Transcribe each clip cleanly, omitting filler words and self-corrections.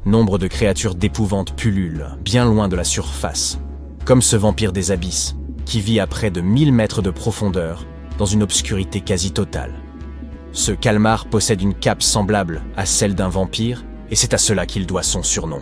Nombre de créatures d'épouvantes pullulent, bien loin de la surface, comme ce vampire des abysses, qui vit à près de 1000 mètres de profondeur, dans une obscurité quasi totale. Ce calmar possède une cape semblable à celle d'un vampire, et c'est à cela qu'il doit son surnom.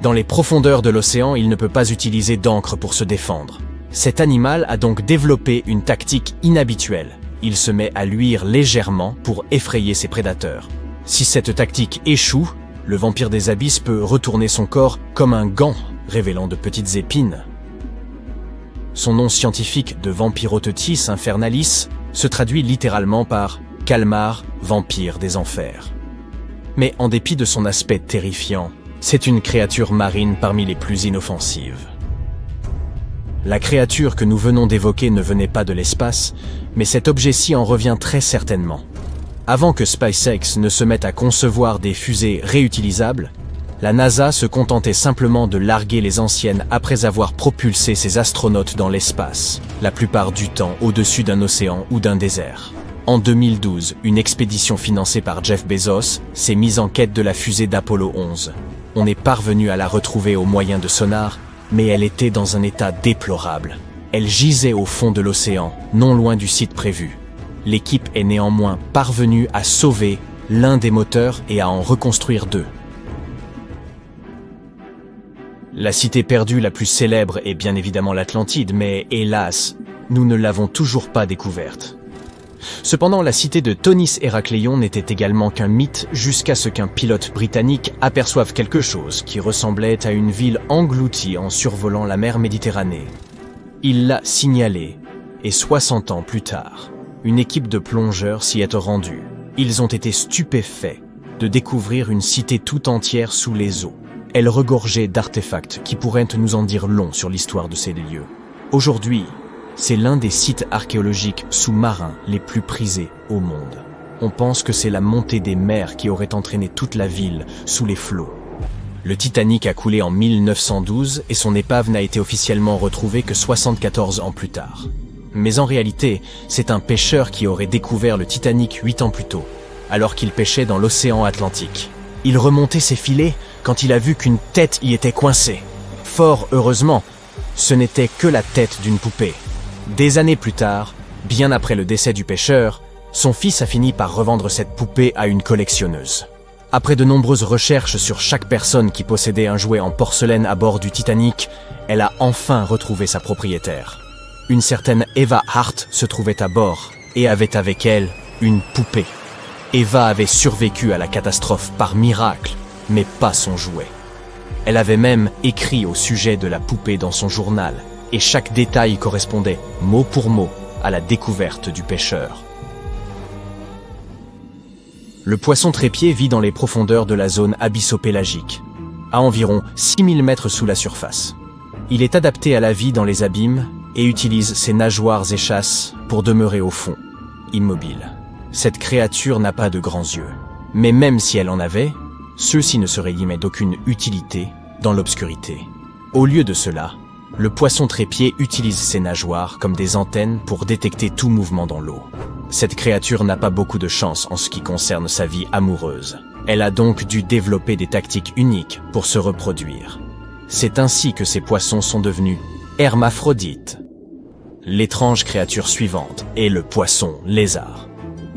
Dans les profondeurs de l'océan, il ne peut pas utiliser d'encre pour se défendre. Cet animal a donc développé une tactique inhabituelle. Il se met à luire légèrement pour effrayer ses prédateurs. Si cette tactique échoue, le vampire des abysses peut retourner son corps comme un gant, révélant de petites épines. Son nom scientifique de Vampirotetis infernalis se traduit littéralement par « calmar, vampire des enfers ». Mais en dépit de son aspect terrifiant, c'est une créature marine parmi les plus inoffensives. La créature que nous venons d'évoquer ne venait pas de l'espace, mais cet objet-ci en revient très certainement. Avant que SpaceX ne se mette à concevoir des fusées réutilisables, la NASA se contentait simplement de larguer les anciennes après avoir propulsé ses astronautes dans l'espace, la plupart du temps au-dessus d'un océan ou d'un désert. En 2012, une expédition financée par Jeff Bezos s'est mise en quête de la fusée d'Apollo 11. On est parvenu à la retrouver au moyen de sonar, mais elle était dans un état déplorable. Elle gisait au fond de l'océan, non loin du site prévu. L'équipe est néanmoins parvenue à sauver l'un des moteurs et à en reconstruire deux. La cité perdue la plus célèbre est bien évidemment l'Atlantide, mais hélas, nous ne l'avons toujours pas découverte. Cependant, la cité de Thonis Héracléon n'était également qu'un mythe jusqu'à ce qu'un pilote britannique aperçoive quelque chose qui ressemblait à une ville engloutie en survolant la mer Méditerranée. Il l'a signalé, et 60 ans plus tard, une équipe de plongeurs s'y est rendue. Ils ont été stupéfaits de découvrir une cité tout entière sous les eaux. Elle regorgeait d'artefacts qui pourraient nous en dire long sur l'histoire de ces lieux. Aujourd'hui, c'est l'un des sites archéologiques sous-marins les plus prisés au monde. On pense que c'est la montée des mers qui aurait entraîné toute la ville sous les flots. Le Titanic a coulé en 1912 et son épave n'a été officiellement retrouvée que 74 ans plus tard. Mais en réalité, c'est un pêcheur qui aurait découvert le Titanic 8 ans plus tôt, alors qu'il pêchait dans l'océan Atlantique. Il remontait ses filets quand il a vu qu'une tête y était coincée. Fort heureusement, ce n'était que la tête d'une poupée. Des années plus tard, bien après le décès du pêcheur, son fils a fini par revendre cette poupée à une collectionneuse. Après de nombreuses recherches sur chaque personne qui possédait un jouet en porcelaine à bord du Titanic, elle a enfin retrouvé sa propriétaire. Une certaine Eva Hart se trouvait à bord et avait avec elle une poupée. Eva avait survécu à la catastrophe par miracle, mais pas son jouet. Elle avait même écrit au sujet de la poupée dans son journal, et chaque détail correspondait, mot pour mot, à la découverte du pêcheur. Le poisson trépied vit dans les profondeurs de la zone abyssopélagique, à environ 6000 mètres sous la surface. Il est adapté à la vie dans les abîmes et utilise ses nageoires et chasses pour demeurer au fond, immobile. Cette créature n'a pas de grands yeux, mais même si elle en avait, ceux-ci ne seraient guillemets d'aucune utilité dans l'obscurité. Au lieu de cela, le poisson trépied utilise ses nageoires comme des antennes pour détecter tout mouvement dans l'eau. Cette créature n'a pas beaucoup de chance en ce qui concerne sa vie amoureuse. Elle a donc dû développer des tactiques uniques pour se reproduire. C'est ainsi que ces poissons sont devenus hermaphrodites. L'étrange créature suivante est le poisson lézard.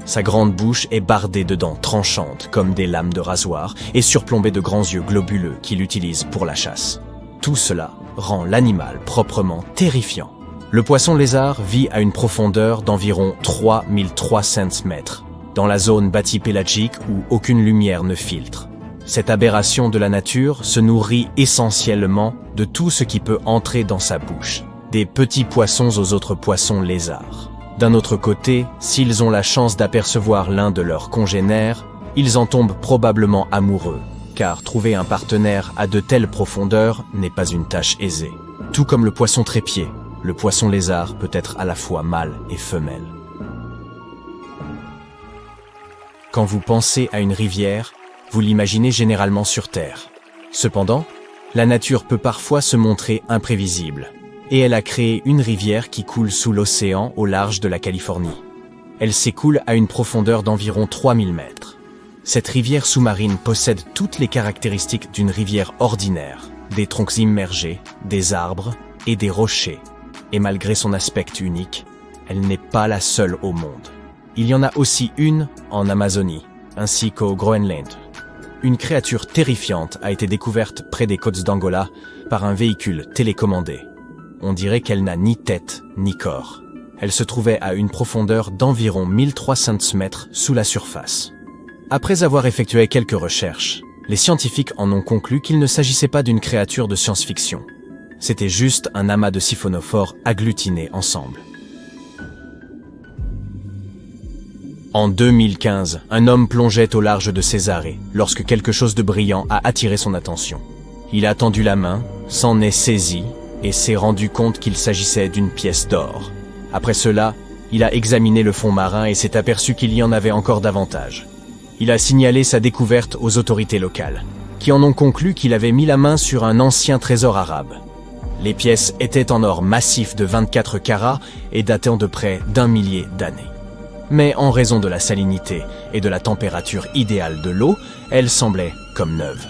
Sa grande bouche est bardée de dents tranchantes comme des lames de rasoir et surplombée de grands yeux globuleux qu'il utilise pour la chasse. Tout cela rend l'animal proprement terrifiant. Le poisson lézard vit à une profondeur d'environ 3300 mètres, dans la zone bathypélagique où aucune lumière ne filtre. Cette aberration de la nature se nourrit essentiellement de tout ce qui peut entrer dans sa bouche, des petits poissons aux autres poissons lézards. D'un autre côté, s'ils ont la chance d'apercevoir l'un de leurs congénères, ils en tombent probablement amoureux, car trouver un partenaire à de telles profondeurs n'est pas une tâche aisée. Tout comme le poisson trépied, le poisson lézard peut être à la fois mâle et femelle. Quand vous pensez à une rivière, vous l'imaginez généralement sur Terre. Cependant, la nature peut parfois se montrer imprévisible, et elle a créé une rivière qui coule sous l'océan au large de la Californie. Elle s'écoule à une profondeur d'environ 3000 mètres. Cette rivière sous-marine possède toutes les caractéristiques d'une rivière ordinaire, des troncs immergés, des arbres et des rochers. Et malgré son aspect unique, elle n'est pas la seule au monde. Il y en a aussi une en Amazonie, ainsi qu'au Groenland. Une créature terrifiante a été découverte près des côtes d'Angola par un véhicule télécommandé. On dirait qu'elle n'a ni tête ni corps. Elle se trouvait à une profondeur d'environ 1300 mètres sous la surface. Après avoir effectué quelques recherches, les scientifiques en ont conclu qu'il ne s'agissait pas d'une créature de science-fiction. C'était juste un amas de siphonophores agglutinés ensemble. En 2015, un homme plongeait au large de Cesare lorsque quelque chose de brillant a attiré son attention. Il a tendu la main, s'en est saisi et s'est rendu compte qu'il s'agissait d'une pièce d'or. Après cela, il a examiné le fond marin et s'est aperçu qu'il y en avait encore davantage. Il a signalé sa découverte aux autorités locales, qui en ont conclu qu'il avait mis la main sur un ancien trésor arabe. Les pièces étaient en or massif de 24 carats et datant de près d'1 millier d'années. Mais en raison de la salinité et de la température idéale de l'eau, elles semblaient comme neuves.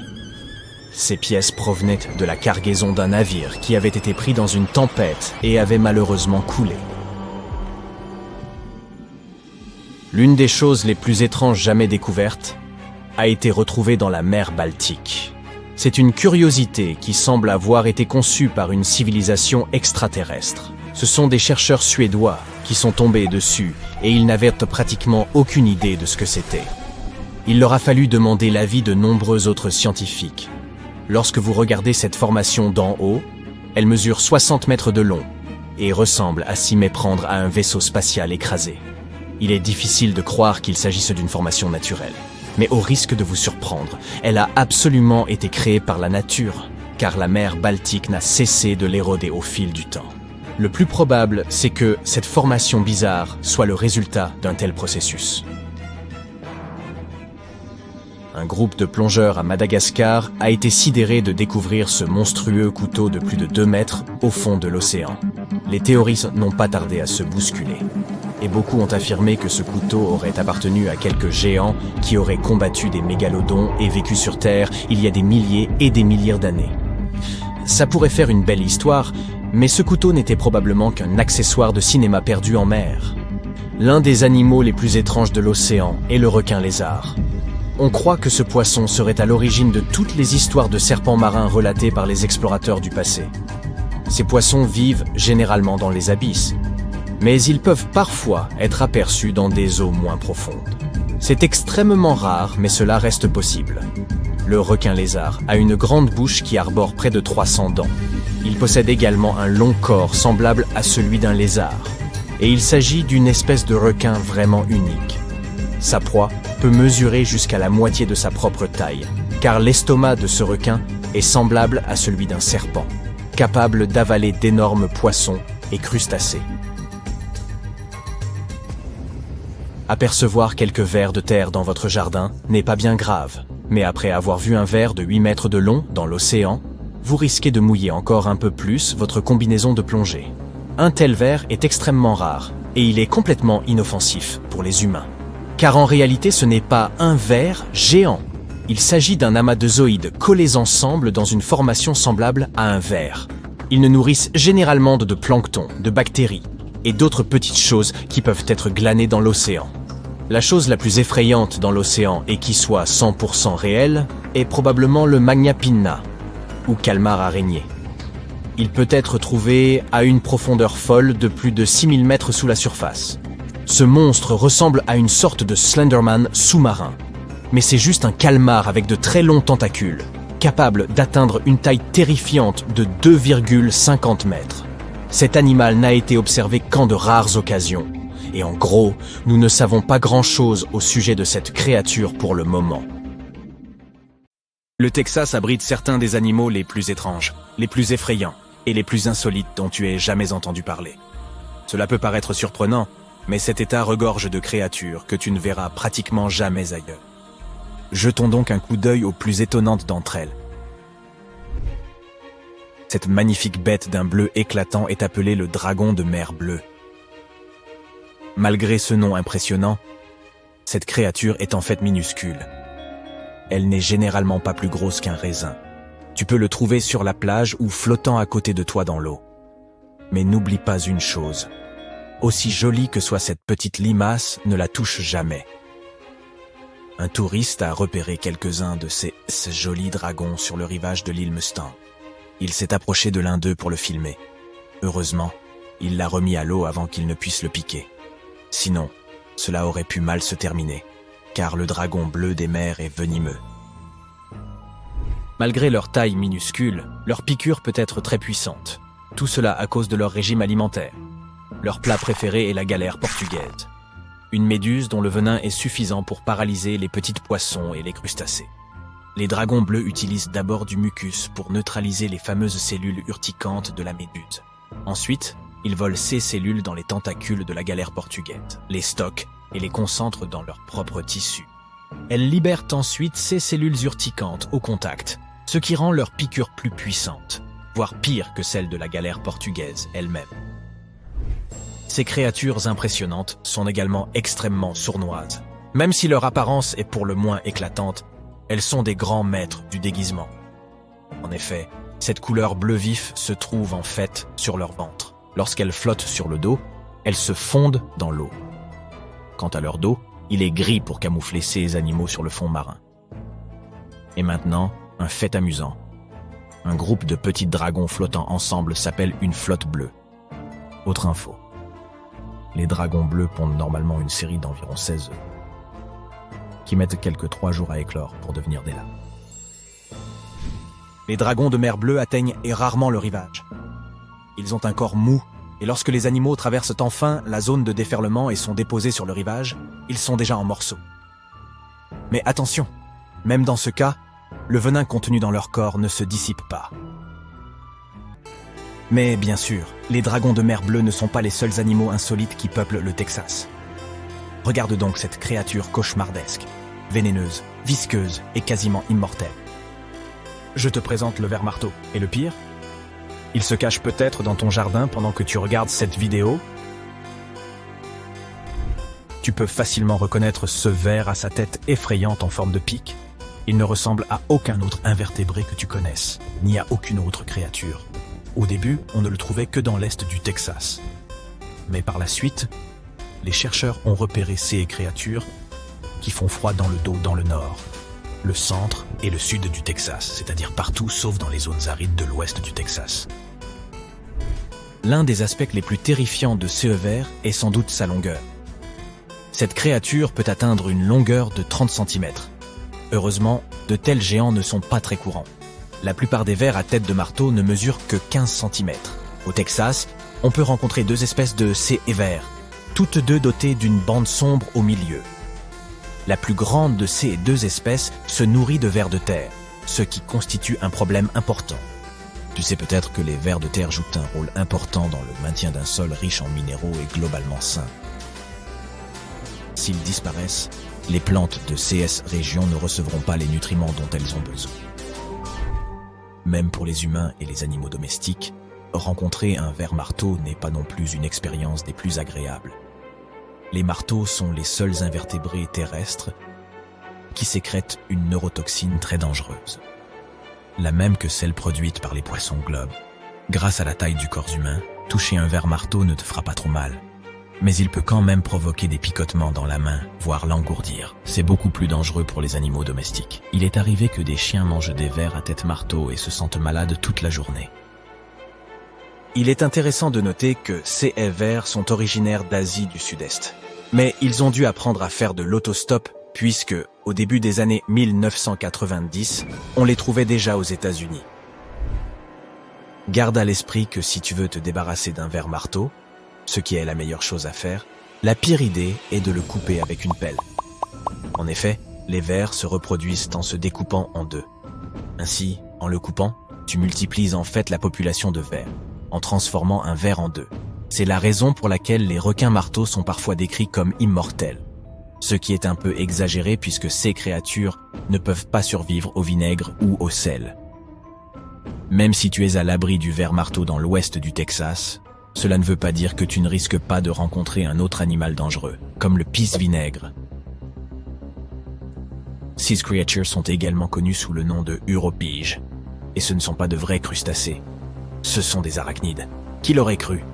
Ces pièces provenaient de la cargaison d'un navire qui avait été pris dans une tempête et avait malheureusement coulé. L'une des choses les plus étranges jamais découvertes a été retrouvée dans la mer Baltique. C'est une curiosité qui semble avoir été conçue par une civilisation extraterrestre. Ce sont des chercheurs suédois qui sont tombés dessus et ils n'avaient pratiquement aucune idée de ce que c'était. Il leur a fallu demander l'avis de nombreux autres scientifiques. Lorsque vous regardez cette formation d'en haut, elle mesure 60 mètres de long et ressemble à s'y méprendre à un vaisseau spatial écrasé. Il est difficile de croire qu'il s'agisse d'une formation naturelle. Mais au risque de vous surprendre, elle a absolument été créée par la nature, car la mer Baltique n'a cessé de l'éroder au fil du temps. Le plus probable, c'est que cette formation bizarre soit le résultat d'un tel processus. Un groupe de plongeurs à Madagascar a été sidéré de découvrir ce monstrueux couteau de plus de 2 mètres au fond de l'océan. Les théories n'ont pas tardé à se bousculer. Et beaucoup ont affirmé que ce couteau aurait appartenu à quelques géants qui auraient combattu des mégalodons et vécu sur Terre il y a des milliers et des milliers d'années. Ça pourrait faire une belle histoire, mais ce couteau n'était probablement qu'un accessoire de cinéma perdu en mer. L'un des animaux les plus étranges de l'océan est le requin lézard. On croit que ce poisson serait à l'origine de toutes les histoires de serpents marins relatées par les explorateurs du passé. Ces poissons vivent généralement dans les abysses, mais ils peuvent parfois être aperçus dans des eaux moins profondes. C'est extrêmement rare, mais cela reste possible. Le requin lézard a une grande bouche qui arbore près de 300 dents. Il possède également un long corps semblable à celui d'un lézard. Et il s'agit d'une espèce de requin vraiment unique. Sa proie peut mesurer jusqu'à la moitié de sa propre taille, car l'estomac de ce requin est semblable à celui d'un serpent, capable d'avaler d'énormes poissons et crustacés. Apercevoir quelques vers de terre dans votre jardin n'est pas bien grave, mais après avoir vu un ver de 8 mètres de long dans l'océan, vous risquez de mouiller encore un peu plus votre combinaison de plongée. Un tel ver est extrêmement rare, et il est complètement inoffensif pour les humains. Car en réalité ce n'est pas un ver géant. Il s'agit d'un amas de zooïdes collés ensemble dans une formation semblable à un ver. Ils ne nourrissent généralement de plancton, de bactéries, et d'autres petites choses qui peuvent être glanées dans l'océan. La chose la plus effrayante dans l'océan et qui soit 100% réelle est probablement le Magna Pinna, ou calmar araignée. Il peut être trouvé à une profondeur folle de plus de 6000 mètres sous la surface. Ce monstre ressemble à une sorte de Slenderman sous-marin, mais c'est juste un calmar avec de très longs tentacules, capable d'atteindre une taille terrifiante de 2,50 mètres. Cet animal n'a été observé qu'en de rares occasions. Et en gros, nous ne savons pas grand-chose au sujet de cette créature pour le moment. Le Texas abrite certains des animaux les plus étranges, les plus effrayants et les plus insolites dont tu aies jamais entendu parler. Cela peut paraître surprenant, mais cet état regorge de créatures que tu ne verras pratiquement jamais ailleurs. Jetons donc un coup d'œil aux plus étonnantes d'entre elles. Cette magnifique bête d'un bleu éclatant est appelée le dragon de mer bleue. Malgré ce nom impressionnant, cette créature est en fait minuscule. Elle n'est généralement pas plus grosse qu'un raisin. Tu peux le trouver sur la plage ou flottant à côté de toi dans l'eau. Mais n'oublie pas une chose. Aussi jolie que soit cette petite limace, ne la touche jamais. Un touriste a repéré quelques-uns de ces jolis dragons sur le rivage de l'île Mustang. Il s'est approché de l'un d'eux pour le filmer. Heureusement, il l'a remis à l'eau avant qu'il ne puisse le piquer. Sinon, cela aurait pu mal se terminer, car le dragon bleu des mers est venimeux. Malgré leur taille minuscule, leur piqûre peut être très puissante. Tout cela à cause de leur régime alimentaire. Leur plat préféré est la galère portugaise. Une méduse dont le venin est suffisant pour paralyser les petits poissons et les crustacés. Les dragons bleus utilisent d'abord du mucus pour neutraliser les fameuses cellules urticantes de la méduse. Ensuite, ils volent ces cellules dans les tentacules de la galère portugaise, les stockent et les concentrent dans leur propre tissu. Elles libèrent ensuite ces cellules urticantes au contact, ce qui rend leur piqûre plus puissante, voire pire que celle de la galère portugaise elle-même. Ces créatures impressionnantes sont également extrêmement sournoises. Même si leur apparence est pour le moins éclatante, elles sont des grands maîtres du déguisement. En effet, cette couleur bleu vif se trouve en fait sur leur ventre. Lorsqu'elles flottent sur le dos, elles se fondent dans l'eau. Quant à leur dos, il est gris pour camoufler ces animaux sur le fond marin. Et maintenant, un fait amusant. Un groupe de petits dragons flottant ensemble s'appelle une flotte bleue. Autre info. Les dragons bleus pondent normalement une série d'environ 16 œufs, qui mettent quelques 3 jours à éclore pour devenir des larves. Les dragons de mer bleue atteignent rarement le rivage. Ils ont un corps mou, et lorsque les animaux traversent enfin la zone de déferlement et sont déposés sur le rivage, ils sont déjà en morceaux. Mais attention, même dans ce cas, le venin contenu dans leur corps ne se dissipe pas. Mais bien sûr, les dragons de mer bleue ne sont pas les seuls animaux insolites qui peuplent le Texas. Regarde donc cette créature cauchemardesque, vénéneuse, visqueuse et quasiment immortelle. Je te présente le ver marteau. Et le pire ? Il se cache peut-être dans ton jardin pendant que tu regardes cette vidéo. Tu peux facilement reconnaître ce ver à sa tête effrayante en forme de pic. Il ne ressemble à aucun autre invertébré que tu connaisses, ni à aucune autre créature. Au début, on ne le trouvait que dans l'est du Texas. Mais par la suite, les chercheurs ont repéré ces créatures qui font froid dans le dos dans le nord, le centre et le sud du Texas, c'est-à-dire partout sauf dans les zones arides de l'ouest du Texas. L'un des aspects les plus terrifiants de ce ver est sans doute sa longueur. Cette créature peut atteindre une longueur de 30 cm. Heureusement, de tels géants ne sont pas très courants. La plupart des vers à tête de marteau ne mesurent que 15 cm. Au Texas, on peut rencontrer 2 espèces de ces vers, toutes deux dotées d'une bande sombre au milieu. La plus grande de ces 2 espèces se nourrit de vers de terre, ce qui constitue un problème important. Tu sais peut-être que les vers de terre jouent un rôle important dans le maintien d'un sol riche en minéraux et globalement sain. S'ils disparaissent, les plantes de ces régions ne recevront pas les nutriments dont elles ont besoin. Même pour les humains et les animaux domestiques, rencontrer un ver marteau n'est pas non plus une expérience des plus agréables. Les marteaux sont les seuls invertébrés terrestres qui sécrètent une neurotoxine très dangereuse, la même que celle produite par les poissons globes. Grâce à la taille du corps humain, toucher un ver marteau ne te fera pas trop mal. Mais il peut quand même provoquer des picotements dans la main, voire l'engourdir. C'est beaucoup plus dangereux pour les animaux domestiques. Il est arrivé que des chiens mangent des vers à tête marteau et se sentent malades toute la journée. Il est intéressant de noter que ces vers sont originaires d'Asie du Sud-Est. Mais ils ont dû apprendre à faire de l'autostop puisque, au début des années 1990, on les trouvait déjà aux États-Unis. Garde à l'esprit que si tu veux te débarrasser d'un ver marteau, ce qui est la meilleure chose à faire, la pire idée est de le couper avec une pelle. En effet, les vers se reproduisent en se découpant en 2. Ainsi, en le coupant, tu multiplies en fait la population de vers, en transformant un ver en 2. C'est la raison pour laquelle les requins marteaux sont parfois décrits comme immortels. Ce qui est un peu exagéré puisque ces créatures ne peuvent pas survivre au vinaigre ou au sel. Même si tu es à l'abri du ver marteau dans l'ouest du Texas, cela ne veut pas dire que tu ne risques pas de rencontrer un autre animal dangereux, comme le pisse-vinaigre. Ces creatures sont également connues sous le nom de uropiges. Et ce ne sont pas de vrais crustacés. Ce sont des arachnides. Qui l'aurait cru?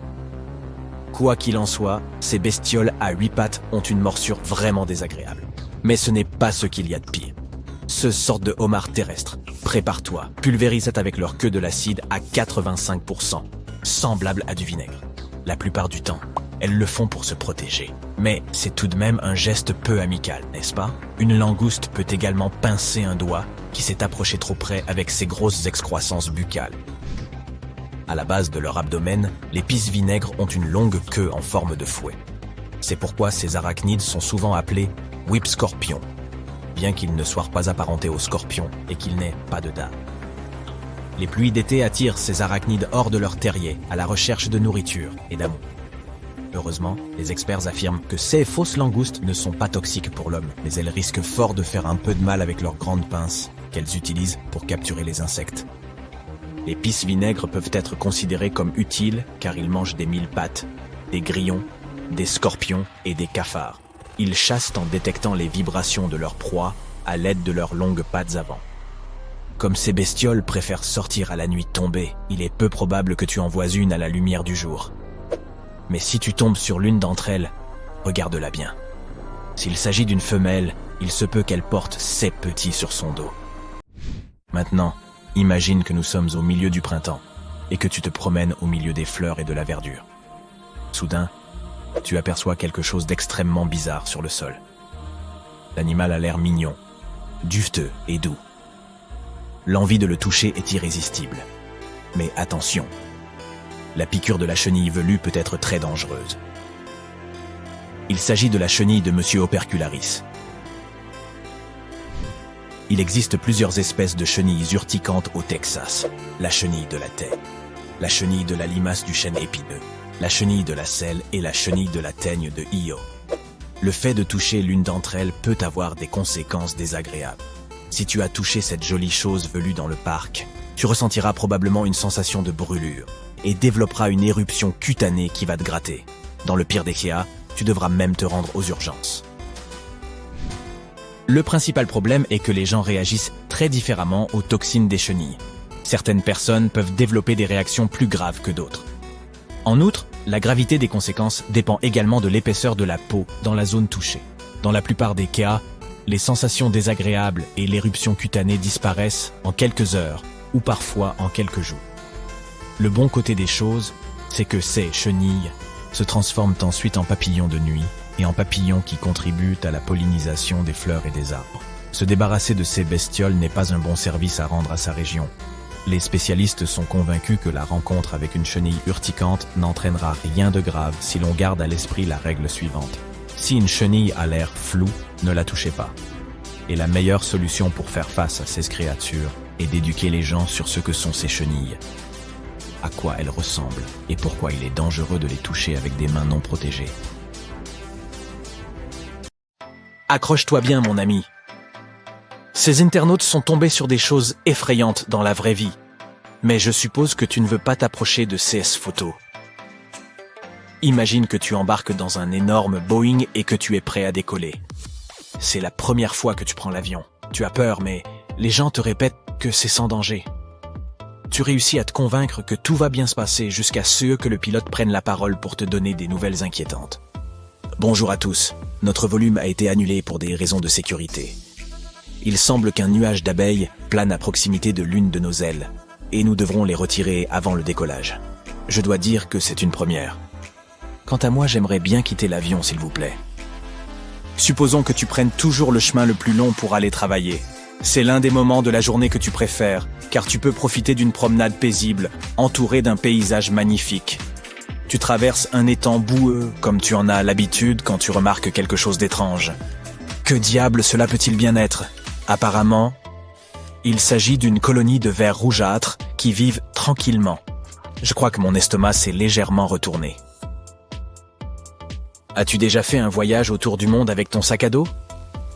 Quoi qu'il en soit, ces bestioles à 8 pattes ont une morsure vraiment désagréable. Mais ce n'est pas ce qu'il y a de pire. Ce sorte de homard terrestre, prépare-toi, pulvérisent avec leur queue de l'acide à 85%, semblable à du vinaigre. La plupart du temps, elles le font pour se protéger. Mais c'est tout de même un geste peu amical, n'est-ce pas? Une langouste peut également pincer un doigt qui s'est approché trop près avec ses grosses excroissances buccales. À la base de leur abdomen, les pisse-vinaigres ont une longue queue en forme de fouet. C'est pourquoi ces arachnides sont souvent appelés whip-scorpions, bien qu'ils ne soient pas apparentés aux scorpions et qu'ils n'aient pas de dents. Les pluies d'été attirent ces arachnides hors de leur terrier à la recherche de nourriture et d'amour. Heureusement, les experts affirment que ces fausses langoustes ne sont pas toxiques pour l'homme, mais elles risquent fort de faire un peu de mal avec leurs grandes pinces qu'elles utilisent pour capturer les insectes. Les pisse-vinaigres peuvent être considérés comme utiles car ils mangent des mille-pattes, des grillons, des scorpions et des cafards. Ils chassent en détectant les vibrations de leur proie à l'aide de leurs longues pattes avant. Comme ces bestioles préfèrent sortir à la nuit tombée, il est peu probable que tu en vois une à la lumière du jour. Mais si tu tombes sur l'une d'entre elles, regarde-la bien. S'il s'agit d'une femelle, il se peut qu'elle porte 7 petits sur son dos. Maintenant, imagine que nous sommes au milieu du printemps et que tu te promènes au milieu des fleurs et de la verdure. Soudain, tu aperçois quelque chose d'extrêmement bizarre sur le sol. L'animal a l'air mignon, duveteux et doux. L'envie de le toucher est irrésistible. Mais attention, la piqûre de la chenille velue peut être très dangereuse. Il s'agit de la chenille de Monsieur Opercularis. Il existe plusieurs espèces de chenilles urticantes au Texas. La chenille de la taie, la chenille de la limace du chêne épineux, la chenille de la selle et la chenille de la teigne de Io. Le fait de toucher l'une d'entre elles peut avoir des conséquences désagréables. Si tu as touché cette jolie chose velue dans le parc, tu ressentiras probablement une sensation de brûlure et développeras une éruption cutanée qui va te gratter. Dans le pire des cas, tu devras même te rendre aux urgences. Le principal problème est que les gens réagissent très différemment aux toxines des chenilles. Certaines personnes peuvent développer des réactions plus graves que d'autres. En outre, la gravité des conséquences dépend également de l'épaisseur de la peau dans la zone touchée. Dans la plupart des cas, les sensations désagréables et l'éruption cutanée disparaissent en quelques heures ou parfois en quelques jours. Le bon côté des choses, c'est que ces chenilles se transforment ensuite en papillons de nuit et en papillons qui contribuent à la pollinisation des fleurs et des arbres. Se débarrasser de ces bestioles n'est pas un bon service à rendre à sa région. Les spécialistes sont convaincus que la rencontre avec une chenille urticante n'entraînera rien de grave si l'on garde à l'esprit la règle suivante. Si une chenille a l'air floue, ne la touchez pas. Et la meilleure solution pour faire face à ces créatures est d'éduquer les gens sur ce que sont ces chenilles, à quoi elles ressemblent et pourquoi il est dangereux de les toucher avec des mains non protégées. Accroche-toi bien, mon ami. Ces internautes sont tombés sur des choses effrayantes dans la vraie vie, mais je suppose que tu ne veux pas t'approcher de ces photos. Imagine que tu embarques dans un énorme Boeing et que tu es prêt à décoller. C'est la première fois que tu prends l'avion. Tu as peur, mais les gens te répètent que c'est sans danger. Tu réussis à te convaincre que tout va bien se passer jusqu'à ce que le pilote prenne la parole pour te donner des nouvelles inquiétantes. Bonjour à tous. Notre volume a été annulé pour des raisons de sécurité. Il semble qu'un nuage d'abeilles plane à proximité de l'une de nos ailes, et nous devrons les retirer avant le décollage. Je dois dire que c'est une première. Quant à moi, j'aimerais bien quitter l'avion, s'il vous plaît. Supposons que tu prennes toujours le chemin le plus long pour aller travailler. C'est l'un des moments de la journée que tu préfères, car tu peux profiter d'une promenade paisible, entourée d'un paysage magnifique. Tu traverses un étang boueux, comme tu en as l'habitude quand tu remarques quelque chose d'étrange. Que diable cela peut-il bien être? Apparemment, il s'agit d'une colonie de vers rougeâtres qui vivent tranquillement. Je crois que mon estomac s'est légèrement retourné. As-tu déjà fait un voyage autour du monde avec ton sac à dos?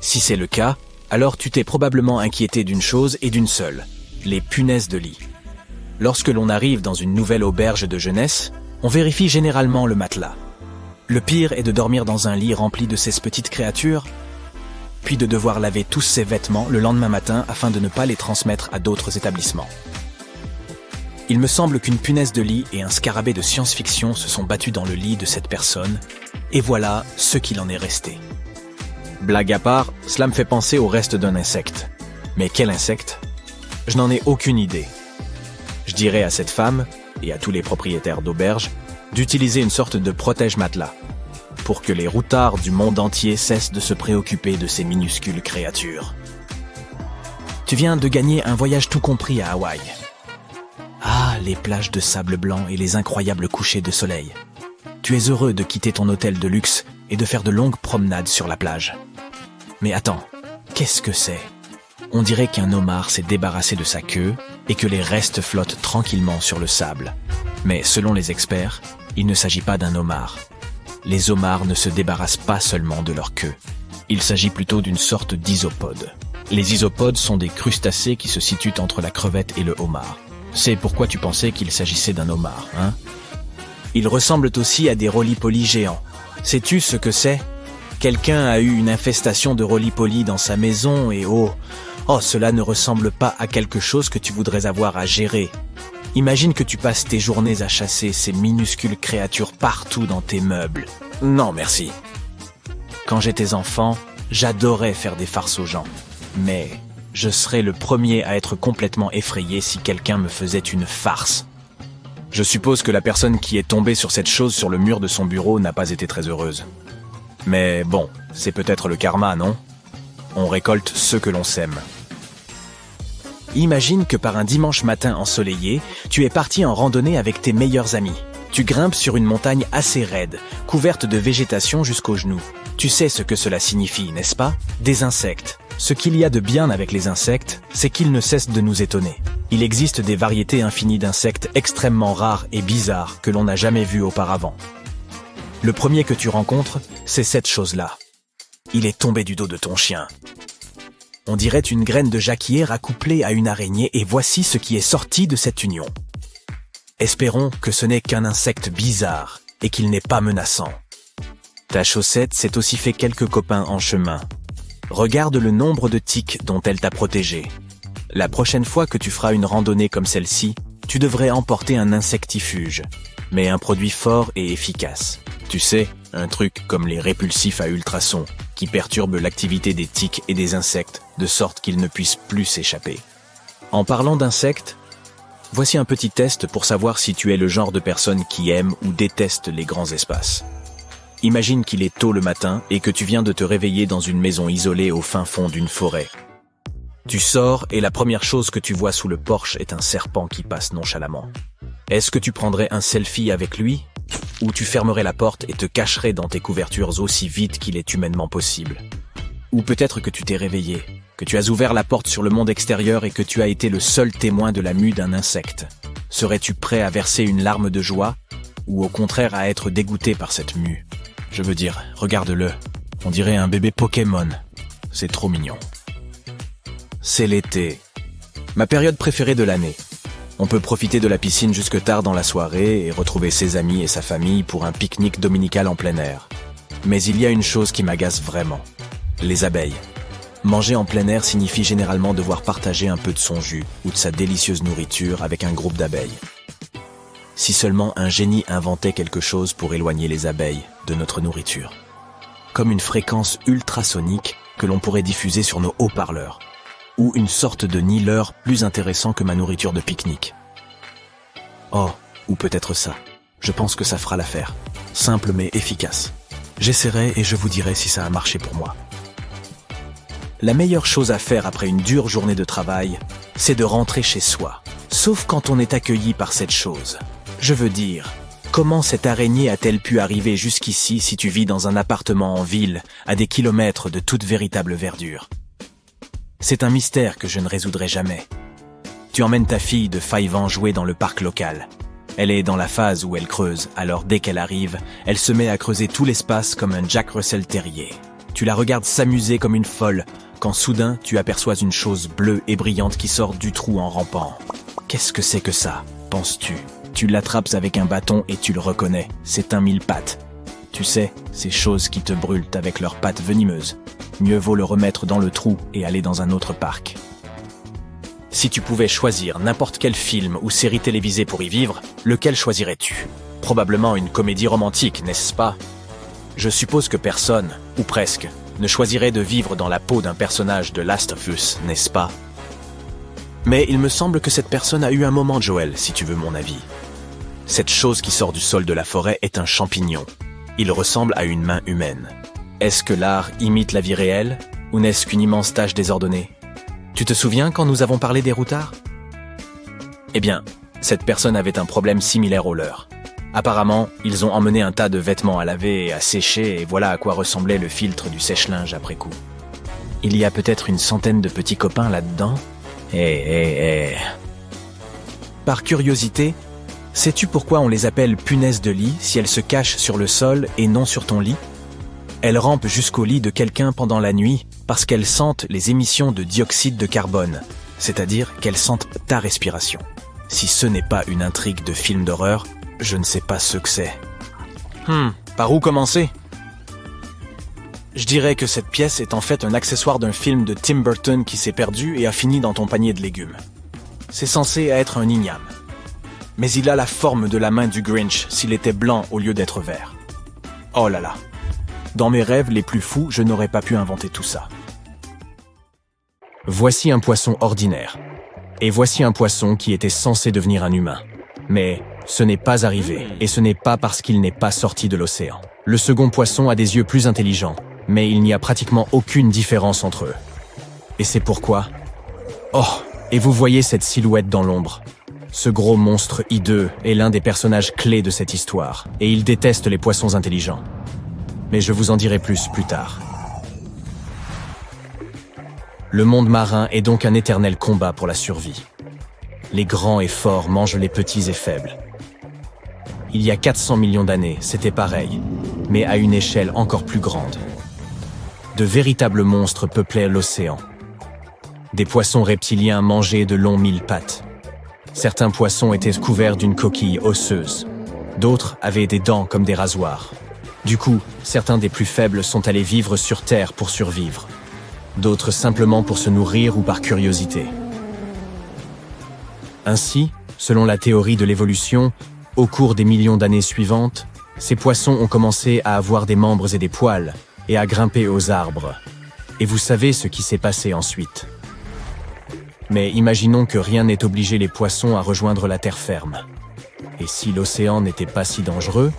Si c'est le cas, alors tu t'es probablement inquiété d'une chose et d'une seule, les punaises de lit. Lorsque l'on arrive dans une nouvelle auberge de jeunesse, on vérifie généralement le matelas. Le pire est de dormir dans un lit rempli de ces petites créatures. puis de devoir laver tous ses vêtements le lendemain matin afin de ne pas les transmettre à d'autres établissements. Il me semble qu'une punaise de lit et un scarabée de science-fiction se sont battus dans le lit de cette personne, et voilà ce qu'il en est resté. Blague à part, cela me fait penser au reste d'un insecte. Mais quel insecte? Je n'en ai aucune idée. Je dirais à cette femme, et à tous les propriétaires d'auberges, d'utiliser une sorte de protège-matelas, pour que les routards du monde entier cessent de se préoccuper de ces minuscules créatures. Tu viens de gagner un voyage tout compris à Hawaï. Ah, les plages de sable blanc et les incroyables couchers de soleil. Tu es heureux de quitter ton hôtel de luxe et de faire de longues promenades sur la plage. Mais attends, qu'est-ce que c'est? On dirait qu'un homard s'est débarrassé de sa queue et que les restes flottent tranquillement sur le sable. Mais selon les experts, il ne s'agit pas d'un homard. Les homards ne se débarrassent pas seulement de leur queue. Il s'agit plutôt d'une sorte d'isopode. Les isopodes sont des crustacés qui se situent entre la crevette et le homard. C'est pourquoi tu pensais qu'il s'agissait d'un homard, hein? Ils ressemblent aussi à des roly-poly géants. Sais-tu ce que c'est? Quelqu'un a eu une infestation de roly-poly dans sa maison et cela ne ressemble pas à quelque chose que tu voudrais avoir à gérer. Imagine que tu passes tes journées à chasser ces minuscules créatures partout dans tes meubles. Non, merci. Quand j'étais enfant, j'adorais faire des farces aux gens. Mais je serais le premier à être complètement effrayé si quelqu'un me faisait une farce. Je suppose que la personne qui est tombée sur cette chose sur le mur de son bureau n'a pas été très heureuse. Mais bon, c'est peut-être le karma, non? On récolte ce que l'on sème. Imagine que par un dimanche matin ensoleillé, tu es parti en randonnée avec tes meilleurs amis. Tu grimpes sur une montagne assez raide, couverte de végétation jusqu'aux genoux. Tu sais ce que cela signifie, n'est-ce pas? Des insectes. Ce qu'il y a de bien avec les insectes, c'est qu'ils ne cessent de nous étonner. Il existe des variétés infinies d'insectes extrêmement rares et bizarres que l'on n'a jamais vues auparavant. Le premier que tu rencontres, c'est cette chose-là. Il est tombé du dos de ton chien. On dirait une graine de jacquier accouplée à une araignée et voici ce qui est sorti de cette union. Espérons que ce n'est qu'un insecte bizarre et qu'il n'est pas menaçant. Ta chaussette s'est aussi fait quelques copains en chemin. Regarde le nombre de tiques dont elle t'a protégé. La prochaine fois que tu feras une randonnée comme celle-ci, tu devrais emporter un insectifuge, mais un produit fort et efficace. Tu sais, un truc comme les répulsifs à ultrasons, qui perturbent l'activité des tiques et des insectes, de sorte qu'ils ne puissent plus s'échapper. En parlant d'insectes, voici un petit test pour savoir si tu es le genre de personne qui aime ou déteste les grands espaces. Imagine qu'il est tôt le matin et que tu viens de te réveiller dans une maison isolée au fin fond d'une forêt. Tu sors et la première chose que tu vois sous le porche est un serpent qui passe nonchalamment. Est-ce que tu prendrais un selfie avec lui? Ou tu fermerais la porte et te cacherais dans tes couvertures aussi vite qu'il est humainement possible? Ou peut-être que tu t'es réveillé, que tu as ouvert la porte sur le monde extérieur et que tu as été le seul témoin de la mue d'un insecte. Serais-tu prêt à verser une larme de joie? Ou au contraire à être dégoûté par cette mue? Je veux dire, regarde-le. On dirait un bébé Pokémon. C'est trop mignon. C'est l'été. Ma période préférée de l'année. On peut profiter de la piscine jusque tard dans la soirée et retrouver ses amis et sa famille pour un pique-nique dominical en plein air. Mais il y a une chose qui m'agace vraiment. Les abeilles. Manger en plein air signifie généralement devoir partager un peu de son jus ou de sa délicieuse nourriture avec un groupe d'abeilles. Si seulement un génie inventait quelque chose pour éloigner les abeilles de notre nourriture. Comme une fréquence ultrasonique que l'on pourrait diffuser sur nos haut-parleurs. Ou une sorte de nihileur plus intéressant que ma nourriture de pique-nique. Oh, ou peut-être ça. Je pense que ça fera l'affaire. Simple mais efficace. J'essaierai et je vous dirai si ça a marché pour moi. La meilleure chose à faire après une dure journée de travail, c'est de rentrer chez soi. Sauf quand on est accueilli par cette chose. Je veux dire, comment cette araignée a-t-elle pu arriver jusqu'ici si tu vis dans un appartement en ville, à des kilomètres de toute véritable verdure? C'est un mystère que je ne résoudrai jamais. Tu emmènes ta fille de 5 ans jouer dans le parc local. Elle est dans la phase où elle creuse, alors dès qu'elle arrive, elle se met à creuser tout l'espace comme un Jack Russell Terrier. Tu la regardes s'amuser comme une folle, quand soudain tu aperçois une chose bleue et brillante qui sort du trou en rampant. Qu'est-ce que c'est que ça, penses-tu? Tu l'attrapes avec un bâton et tu le reconnais, c'est un mille-pattes. Tu sais, ces choses qui te brûlent avec leurs pattes venimeuses. mieux vaut le remettre dans le trou et aller dans un autre parc. Si tu pouvais choisir n'importe quel film ou série télévisée pour y vivre, lequel choisirais-tu? Probablement une comédie romantique, n'est-ce pas? Je suppose que personne, ou presque, ne choisirait de vivre dans la peau d'un personnage de Last of Us, n'est-ce pas? Mais il me semble que cette personne a eu un moment, Joel, si tu veux mon avis. Cette chose qui sort du sol de la forêt est un champignon. Il ressemble à une main humaine. Est-ce que l'art imite la vie réelle, ou n'est-ce qu'une immense tache désordonnée? Tu te souviens quand nous avons parlé des routards? Eh bien, cette personne avait un problème similaire au leur. Apparemment, ils ont emmené un tas de vêtements à laver et à sécher, et voilà à quoi ressemblait le filtre du sèche-linge après coup. Il y a peut-être une centaine de petits copains là-dedans? Par curiosité, sais-tu pourquoi on les appelle punaises de lit si elles se cachent sur le sol et non sur ton lit? Elles rampent jusqu'au lit de quelqu'un pendant la nuit parce qu'elles sentent les émissions de dioxyde de carbone, c'est-à-dire qu'elles sentent ta respiration. Si ce n'est pas une intrigue de film d'horreur, je ne sais pas ce que c'est. Par où commencer? Je dirais que cette pièce est en fait un accessoire d'un film de Tim Burton qui s'est perdu et a fini dans ton panier de légumes. C'est censé être un igname. Mais il a la forme de la main du Grinch s'il était blanc au lieu d'être vert. Oh là là. Dans mes rêves les plus fous, je n'aurais pas pu inventer tout ça. Voici un poisson ordinaire. Et voici un poisson qui était censé devenir un humain. Mais ce n'est pas arrivé, et ce n'est pas parce qu'il n'est pas sorti de l'océan. Le second poisson a des yeux plus intelligents, mais il n'y a pratiquement aucune différence entre eux. Et c'est pourquoi... Oh, et vous voyez cette silhouette dans l'ombre. Ce gros monstre hideux est l'un des personnages clés de cette histoire, et il déteste les poissons intelligents. Mais je vous en dirai plus tard. Le monde marin est donc un éternel combat pour la survie. Les grands et forts mangent les petits et faibles. Il y a 400 millions d'années, c'était pareil, mais à une échelle encore plus grande. De véritables monstres peuplaient l'océan. Des poissons reptiliens mangeaient de longs 1000 pattes. Certains poissons étaient couverts d'une coquille osseuse. D'autres avaient des dents comme des rasoirs. Du coup, certains des plus faibles sont allés vivre sur Terre pour survivre. D'autres simplement pour se nourrir ou par curiosité. Ainsi, selon la théorie de l'évolution, au cours des millions d'années suivantes, ces poissons ont commencé à avoir des membres et des poils, et à grimper aux arbres. Et vous savez ce qui s'est passé ensuite. Mais imaginons que rien n'ait obligé les poissons à rejoindre la terre ferme. Et si l'océan n'était pas si dangereux,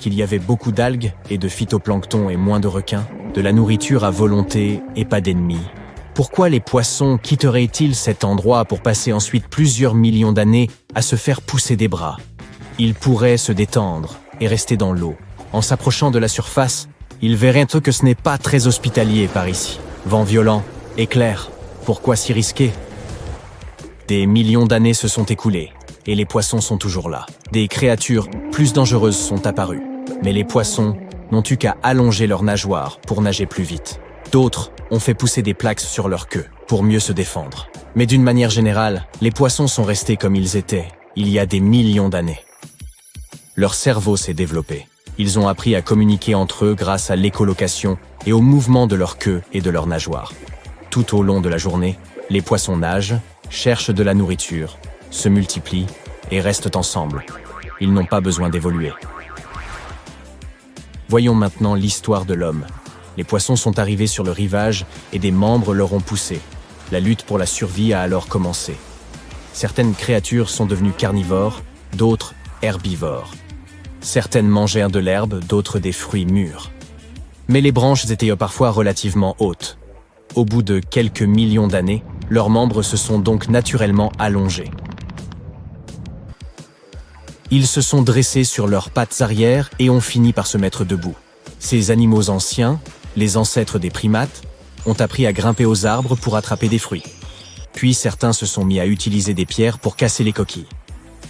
qu'il y avait beaucoup d'algues et de phytoplancton et moins de requins, de la nourriture à volonté et pas d'ennemis, pourquoi les poissons quitteraient-ils cet endroit pour passer ensuite plusieurs millions d'années à se faire pousser des bras? Ils pourraient se détendre et rester dans l'eau. En s'approchant de la surface, ils verraient que ce n'est pas très hospitalier par ici. Vent violent, éclairs, pourquoi s'y risquer? Des millions d'années se sont écoulées, et les poissons sont toujours là. Des créatures plus dangereuses sont apparues, mais les poissons n'ont eu qu'à allonger leurs nageoires pour nager plus vite. D'autres ont fait pousser des plaques sur leur queue pour mieux se défendre. Mais d'une manière générale, les poissons sont restés comme ils étaient, il y a des millions d'années. Leur cerveau s'est développé. Ils ont appris à communiquer entre eux grâce à l'écholocation et au mouvement de leur queue et de leurs nageoires. Tout au long de la journée, les poissons nagent, cherchent de la nourriture, se multiplient et restent ensemble. Ils n'ont pas besoin d'évoluer. Voyons maintenant l'histoire de l'homme. Les poissons sont arrivés sur le rivage et des membres leur ont poussé. La lutte pour la survie a alors commencé. Certaines créatures sont devenues carnivores, d'autres herbivores. Certaines mangèrent de l'herbe, d'autres des fruits mûrs. Mais les branches étaient parfois relativement hautes. Au bout de quelques millions d'années, leurs membres se sont donc naturellement allongés. Ils se sont dressés sur leurs pattes arrière et ont fini par se mettre debout. Ces animaux anciens, les ancêtres des primates, ont appris à grimper aux arbres pour attraper des fruits. Puis certains se sont mis à utiliser des pierres pour casser les coquilles.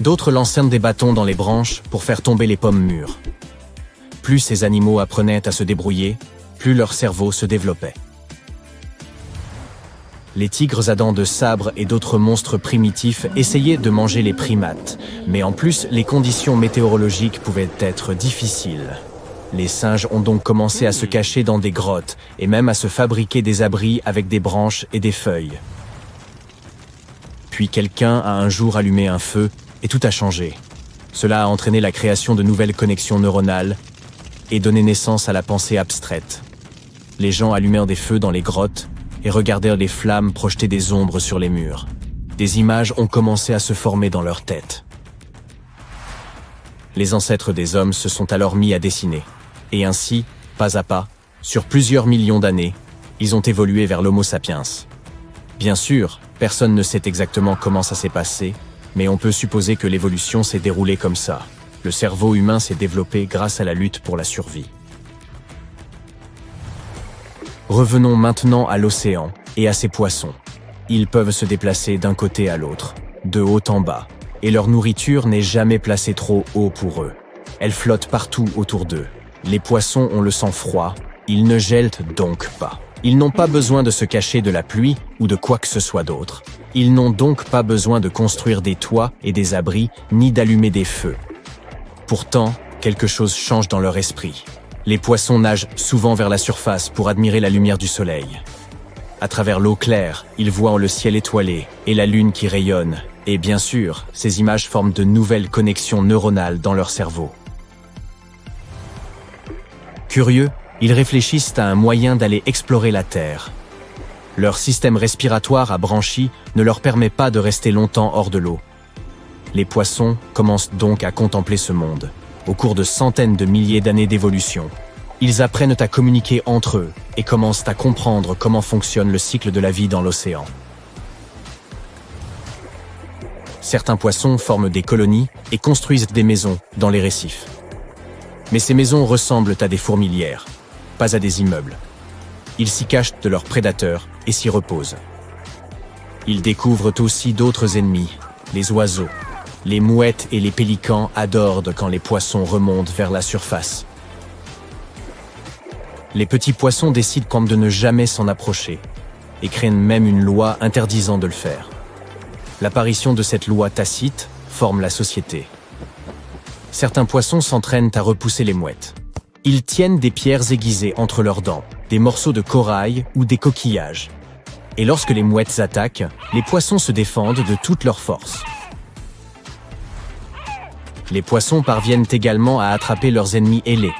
D'autres lancèrent des bâtons dans les branches pour faire tomber les pommes mûres. Plus ces animaux apprenaient à se débrouiller, plus leur cerveau se développait. Les tigres à dents de sabre et d'autres monstres primitifs essayaient de manger les primates, mais en plus, les conditions météorologiques pouvaient être difficiles. Les singes ont donc commencé à se cacher dans des grottes et même à se fabriquer des abris avec des branches et des feuilles. Puis quelqu'un a un jour allumé un feu et tout a changé. Cela a entraîné la création de nouvelles connexions neuronales et donné naissance à la pensée abstraite. Les gens allumèrent des feux dans les grottes et regardèrent les flammes projeter des ombres sur les murs. Des images ont commencé à se former dans leur tête. Les ancêtres des hommes se sont alors mis à dessiner. Et ainsi, pas à pas, sur plusieurs millions d'années, ils ont évolué vers l'Homo sapiens. Bien sûr, personne ne sait exactement comment ça s'est passé, mais on peut supposer que l'évolution s'est déroulée comme ça. Le cerveau humain s'est développé grâce à la lutte pour la survie. Revenons maintenant à l'océan et à ses poissons. Ils peuvent se déplacer d'un côté à l'autre, de haut en bas, et leur nourriture n'est jamais placée trop haut pour eux. Elle flotte partout autour d'eux. Les poissons ont le sang froid, ils ne gèlent donc pas. Ils n'ont pas besoin de se cacher de la pluie ou de quoi que ce soit d'autre. Ils n'ont donc pas besoin de construire des toits et des abris, ni d'allumer des feux. Pourtant, quelque chose change dans leur esprit. Les poissons nagent souvent vers la surface pour admirer la lumière du soleil. À travers l'eau claire, ils voient le ciel étoilé et la lune qui rayonne. Et bien sûr, ces images forment de nouvelles connexions neuronales dans leur cerveau. Curieux, ils réfléchissent à un moyen d'aller explorer la Terre. Leur système respiratoire à branchies ne leur permet pas de rester longtemps hors de l'eau. Les poissons commencent donc à contempler ce monde. Au cours de centaines de milliers d'années d'évolution, ils apprennent à communiquer entre eux et commencent à comprendre comment fonctionne le cycle de la vie dans l'océan. Certains poissons forment des colonies et construisent des maisons dans les récifs. Mais ces maisons ressemblent à des fourmilières, pas à des immeubles. Ils s'y cachent de leurs prédateurs et s'y reposent. Ils découvrent aussi d'autres ennemis, les oiseaux. Les mouettes et les pélicans adorent quand les poissons remontent vers la surface. Les petits poissons décident de ne jamais s'en approcher et créent même une loi interdisant de le faire. L'apparition de cette loi tacite forme la société. Certains poissons s'entraînent à repousser les mouettes. Ils tiennent des pierres aiguisées entre leurs dents, des morceaux de corail ou des coquillages. Et lorsque les mouettes attaquent, les poissons se défendent de toute leur force. Les poissons parviennent également à attraper leurs ennemis ailés.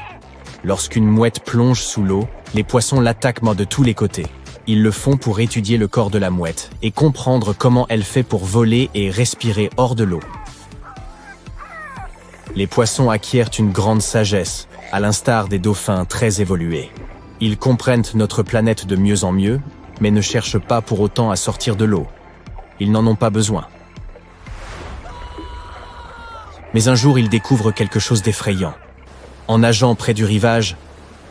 Lorsqu'une mouette plonge sous l'eau, les poissons l'attaquent de tous les côtés. Ils le font pour étudier le corps de la mouette et comprendre comment elle fait pour voler et respirer hors de l'eau. Les poissons acquièrent une grande sagesse, à l'instar des dauphins très évolués. Ils comprennent notre planète de mieux en mieux, mais ne cherchent pas pour autant à sortir de l'eau. Ils n'en ont pas besoin. Mais un jour, ils découvrent quelque chose d'effrayant. En nageant près du rivage,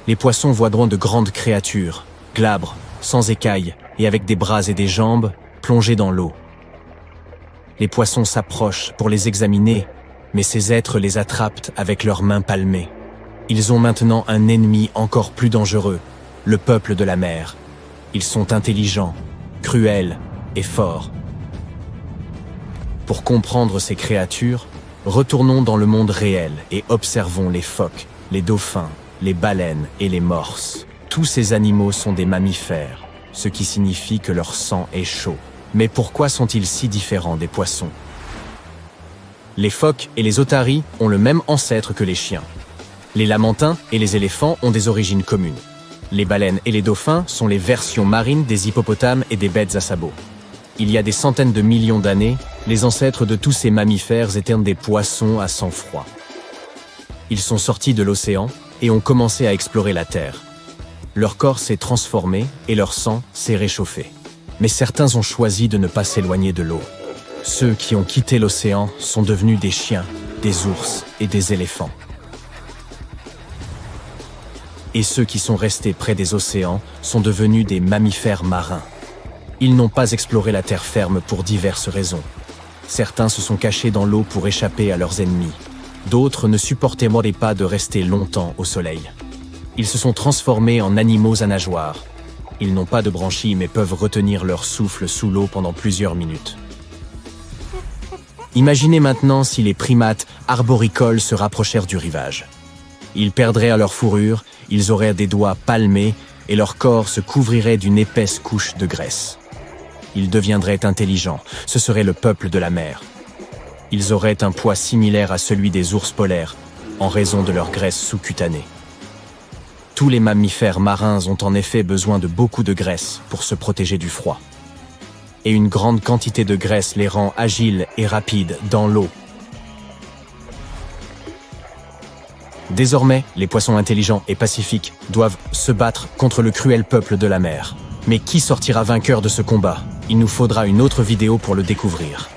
les poissons voient de grandes créatures, glabres, sans écailles et avec des bras et des jambes, plongés dans l'eau. Les poissons s'approchent pour les examiner, mais ces êtres les attrapent avec leurs mains palmées. Ils ont maintenant un ennemi encore plus dangereux, le peuple de la mer. Ils sont intelligents, cruels et forts. Pour comprendre ces créatures, retournons dans le monde réel et observons les phoques, les dauphins, les baleines et les morses. Tous ces animaux sont des mammifères, ce qui signifie que leur sang est chaud. Mais pourquoi sont-ils si différents des poissons? Les phoques et les otaries ont le même ancêtre que les chiens. Les lamantins et les éléphants ont des origines communes. Les baleines et les dauphins sont les versions marines des hippopotames et des bêtes à sabots. Il y a des centaines de millions d'années, les ancêtres de tous ces mammifères étaient des poissons à sang froid. Ils sont sortis de l'océan et ont commencé à explorer la Terre. Leur corps s'est transformé et leur sang s'est réchauffé. Mais certains ont choisi de ne pas s'éloigner de l'eau. Ceux qui ont quitté l'océan sont devenus des chiens, des ours et des éléphants. Et ceux qui sont restés près des océans sont devenus des mammifères marins. Ils n'ont pas exploré la terre ferme pour diverses raisons. Certains se sont cachés dans l'eau pour échapper à leurs ennemis. D'autres ne supportaient pas de rester longtemps au soleil. Ils se sont transformés en animaux à nageoires. Ils n'ont pas de branchies mais peuvent retenir leur souffle sous l'eau pendant plusieurs minutes. Imaginez maintenant si les primates arboricoles se rapprochèrent du rivage. Ils perdraient à leur fourrure, ils auraient des doigts palmés et leur corps se couvrirait d'une épaisse couche de graisse. Ils deviendraient intelligents, ce serait le peuple de la mer. Ils auraient un poids similaire à celui des ours polaires, en raison de leur graisse sous-cutanée. Tous les mammifères marins ont en effet besoin de beaucoup de graisse pour se protéger du froid. Et une grande quantité de graisse les rend agiles et rapides dans l'eau. Désormais, les poissons intelligents et pacifiques doivent se battre contre le cruel peuple de la mer. Mais qui sortira vainqueur de ce combat? Il nous faudra une autre vidéo pour le découvrir.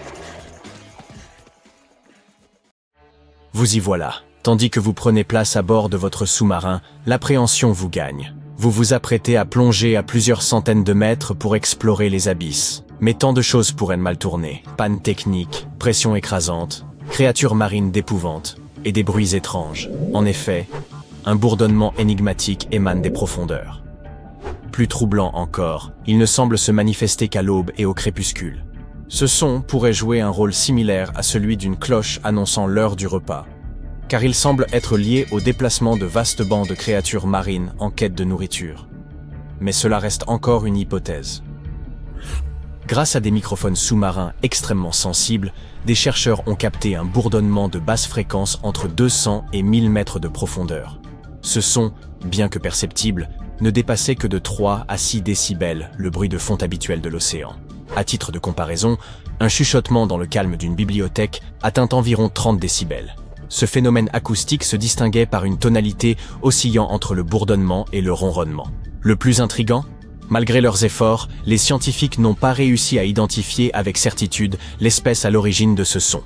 Vous y voilà. Tandis que vous prenez place à bord de votre sous-marin, l'appréhension vous gagne. Vous vous apprêtez à plonger à plusieurs centaines de mètres pour explorer les abysses. Mais tant de choses pourraient mal tourner. Panne technique, pression écrasante, créatures marines d'épouvante et des bruits étranges. En effet, un bourdonnement énigmatique émane des profondeurs. Plus troublant encore, il ne semble se manifester qu'à l'aube et au crépuscule. Ce son pourrait jouer un rôle similaire à celui d'une cloche annonçant l'heure du repas, car il semble être lié au déplacement de vastes bancs de créatures marines en quête de nourriture. Mais cela reste encore une hypothèse. Grâce à des microphones sous-marins extrêmement sensibles, des chercheurs ont capté un bourdonnement de basse fréquence entre 200 et 1000 mètres de profondeur. Ce son, bien que perceptible, ne dépassait que de 3 à 6 décibels, le bruit de fond habituel de l'océan. À titre de comparaison, un chuchotement dans le calme d'une bibliothèque atteint environ 30 décibels. Ce phénomène acoustique se distinguait par une tonalité oscillant entre le bourdonnement et le ronronnement. Le plus intriguant, malgré leurs efforts, les scientifiques n'ont pas réussi à identifier avec certitude l'espèce à l'origine de ce son.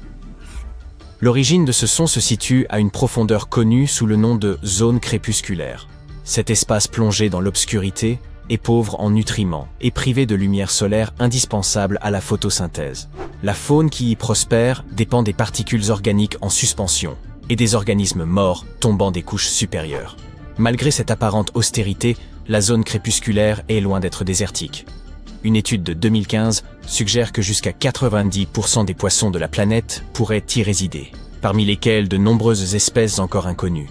L'origine de ce son se situe à une profondeur connue sous le nom de zone crépusculaire. Cet espace plongé dans l'obscurité est pauvre en nutriments et privé de lumière solaire indispensable à la photosynthèse. La faune qui y prospère dépend des particules organiques en suspension et des organismes morts tombant des couches supérieures. Malgré cette apparente austérité, la zone crépusculaire est loin d'être désertique. Une étude de 2015 suggère que jusqu'à 90% des poissons de la planète pourraient y résider, parmi lesquels de nombreuses espèces encore inconnues.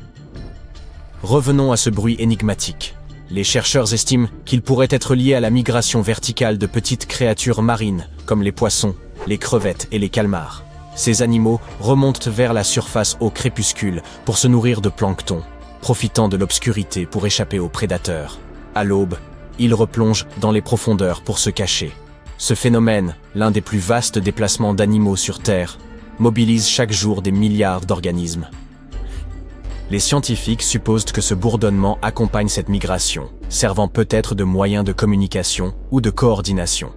Revenons à ce bruit énigmatique. Les chercheurs estiment qu'il pourrait être lié à la migration verticale de petites créatures marines, comme les poissons, les crevettes et les calmars. Ces animaux remontent vers la surface au crépuscule pour se nourrir de plancton, profitant de l'obscurité pour échapper aux prédateurs. À l'aube, ils replongent dans les profondeurs pour se cacher. Ce phénomène, l'un des plus vastes déplacements d'animaux sur Terre, mobilise chaque jour des milliards d'organismes. Les scientifiques supposent que ce bourdonnement accompagne cette migration, servant peut-être de moyen de communication ou de coordination.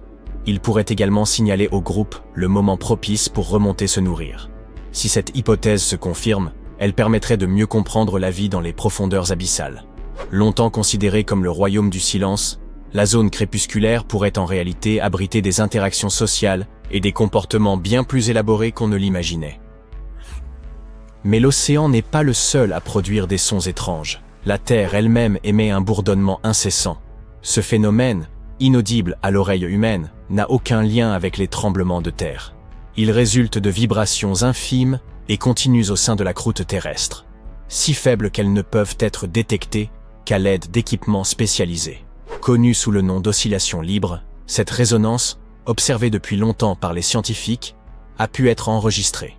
Il pourrait également signaler au groupe le moment propice pour remonter se nourrir. Si cette hypothèse se confirme, elle permettrait de mieux comprendre la vie dans les profondeurs abyssales. Longtemps considérée comme le royaume du silence, la zone crépusculaire pourrait en réalité abriter des interactions sociales et des comportements bien plus élaborés qu'on ne l'imaginait. Mais l'océan n'est pas le seul à produire des sons étranges. La Terre elle-même émet un bourdonnement incessant. Ce phénomène, inaudible à l'oreille humaine, n'a aucun lien avec les tremblements de terre. Il résulte de vibrations infimes et continues au sein de la croûte terrestre, si faibles qu'elles ne peuvent être détectées qu'à l'aide d'équipements spécialisés. Connue sous le nom d'oscillation libre, cette résonance, observée depuis longtemps par les scientifiques, a pu être enregistrée.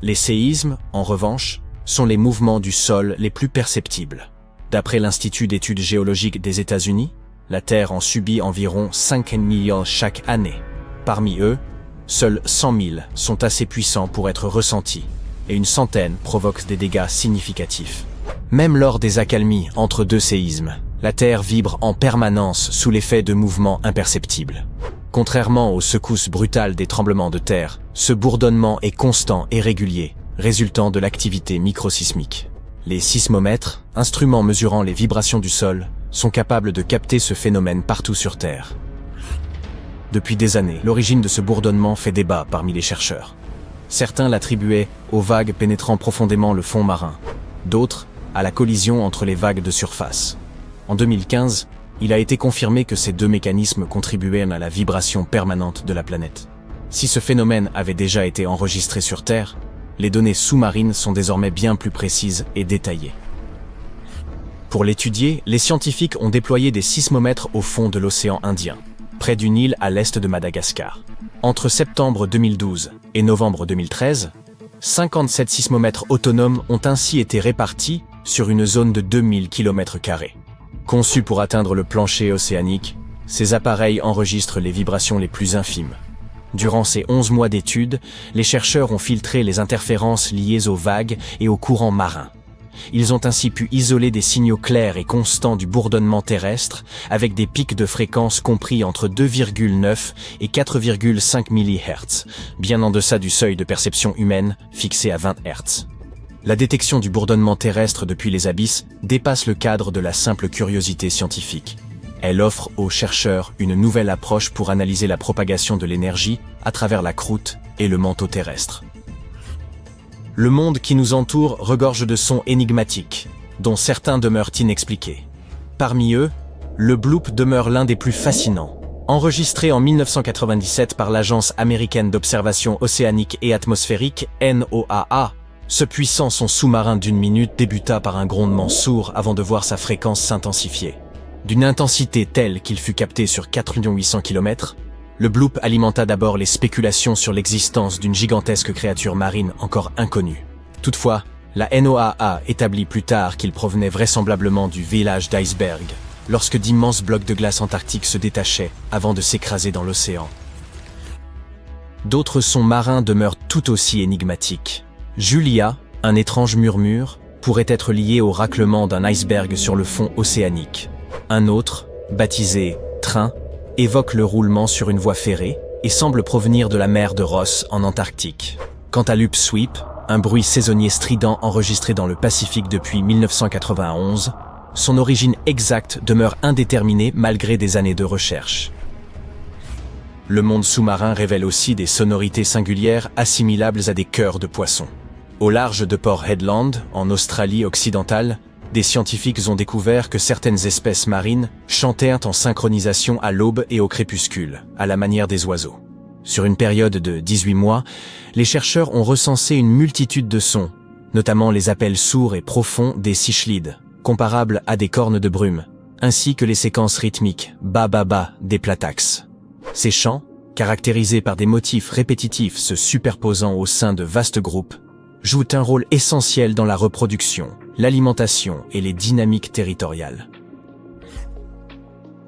Les séismes, en revanche, sont les mouvements du sol les plus perceptibles. D'après l'Institut d'études géologiques des États-Unis, la Terre en subit environ 5 millions chaque année. Parmi eux, seuls 100 000 sont assez puissants pour être ressentis, et une centaine provoquent des dégâts significatifs. Même lors des accalmies entre deux séismes, la Terre vibre en permanence sous l'effet de mouvements imperceptibles. Contrairement aux secousses brutales des tremblements de terre, ce bourdonnement est constant et régulier, résultant de l'activité microsismique. Les sismomètres, instruments mesurant les vibrations du sol, sont capables de capter ce phénomène partout sur Terre. Depuis des années, l'origine de ce bourdonnement fait débat parmi les chercheurs. Certains l'attribuaient aux vagues pénétrant profondément le fond marin, d'autres à la collision entre les vagues de surface. En 2015, il a été confirmé que ces deux mécanismes contribuaient à la vibration permanente de la planète. Si ce phénomène avait déjà été enregistré sur Terre, Les données sous-marines sont désormais bien plus précises et détaillées. Pour l'étudier, les scientifiques ont déployé des sismomètres au fond de l'océan Indien, près d'une île à l'est de Madagascar. Entre septembre 2012 et novembre 2013, 57 sismomètres autonomes ont ainsi été répartis sur une zone de 2000 km². Conçus pour atteindre le plancher océanique, ces appareils enregistrent les vibrations les plus infimes. Durant ces 11 mois d'études, les chercheurs ont filtré les interférences liées aux vagues et aux courants marins. Ils ont ainsi pu isoler des signaux clairs et constants du bourdonnement terrestre avec des pics de fréquence compris entre 2,9 et 4,5 MHz, bien en deçà du seuil de perception humaine fixé à 20 Hz. La détection du bourdonnement terrestre depuis les abysses dépasse le cadre de la simple curiosité scientifique. Elle offre aux chercheurs une nouvelle approche pour analyser la propagation de l'énergie à travers la croûte et le manteau terrestre. Le monde qui nous entoure regorge de sons énigmatiques, dont certains demeurent inexpliqués. Parmi eux, le bloop demeure l'un des plus fascinants. Enregistré en 1997 par l'Agence américaine d'observation océanique et atmosphérique, NOAA, ce puissant son sous-marin d'une minute débuta par un grondement sourd avant de voir sa fréquence s'intensifier. D'une intensité telle qu'il fut capté sur 4 800 km, le bloop alimenta d'abord les spéculations sur l'existence d'une gigantesque créature marine encore inconnue. Toutefois, la NOAA établit plus tard qu'il provenait vraisemblablement du village d'iceberg, lorsque d'immenses blocs de glace antarctique se détachaient avant de s'écraser dans l'océan. D'autres sons marins demeurent tout aussi énigmatiques. Julia, un étrange murmure, pourrait être lié au raclement d'un iceberg sur le fond océanique. Un autre, baptisé « train », évoque le roulement sur une voie ferrée et semble provenir de la mer de Ross en Antarctique. Quant à l'upsweep, un bruit saisonnier strident enregistré dans le Pacifique depuis 1991, son origine exacte demeure indéterminée malgré des années de recherche. Le monde sous-marin révèle aussi des sonorités singulières assimilables à des chœurs de poissons. Au large de Port Hedland, en Australie occidentale, des scientifiques ont découvert que certaines espèces marines chantaient en synchronisation à l'aube et au crépuscule, à la manière des oiseaux. Sur une période de 18 mois, les chercheurs ont recensé une multitude de sons, notamment les appels sourds et profonds des cichlides, comparables à des cornes de brume, ainsi que les séquences rythmiques ba-ba-ba des platax. Ces chants, caractérisés par des motifs répétitifs se superposant au sein de vastes groupes, jouent un rôle essentiel dans la reproduction, l'alimentation et les dynamiques territoriales.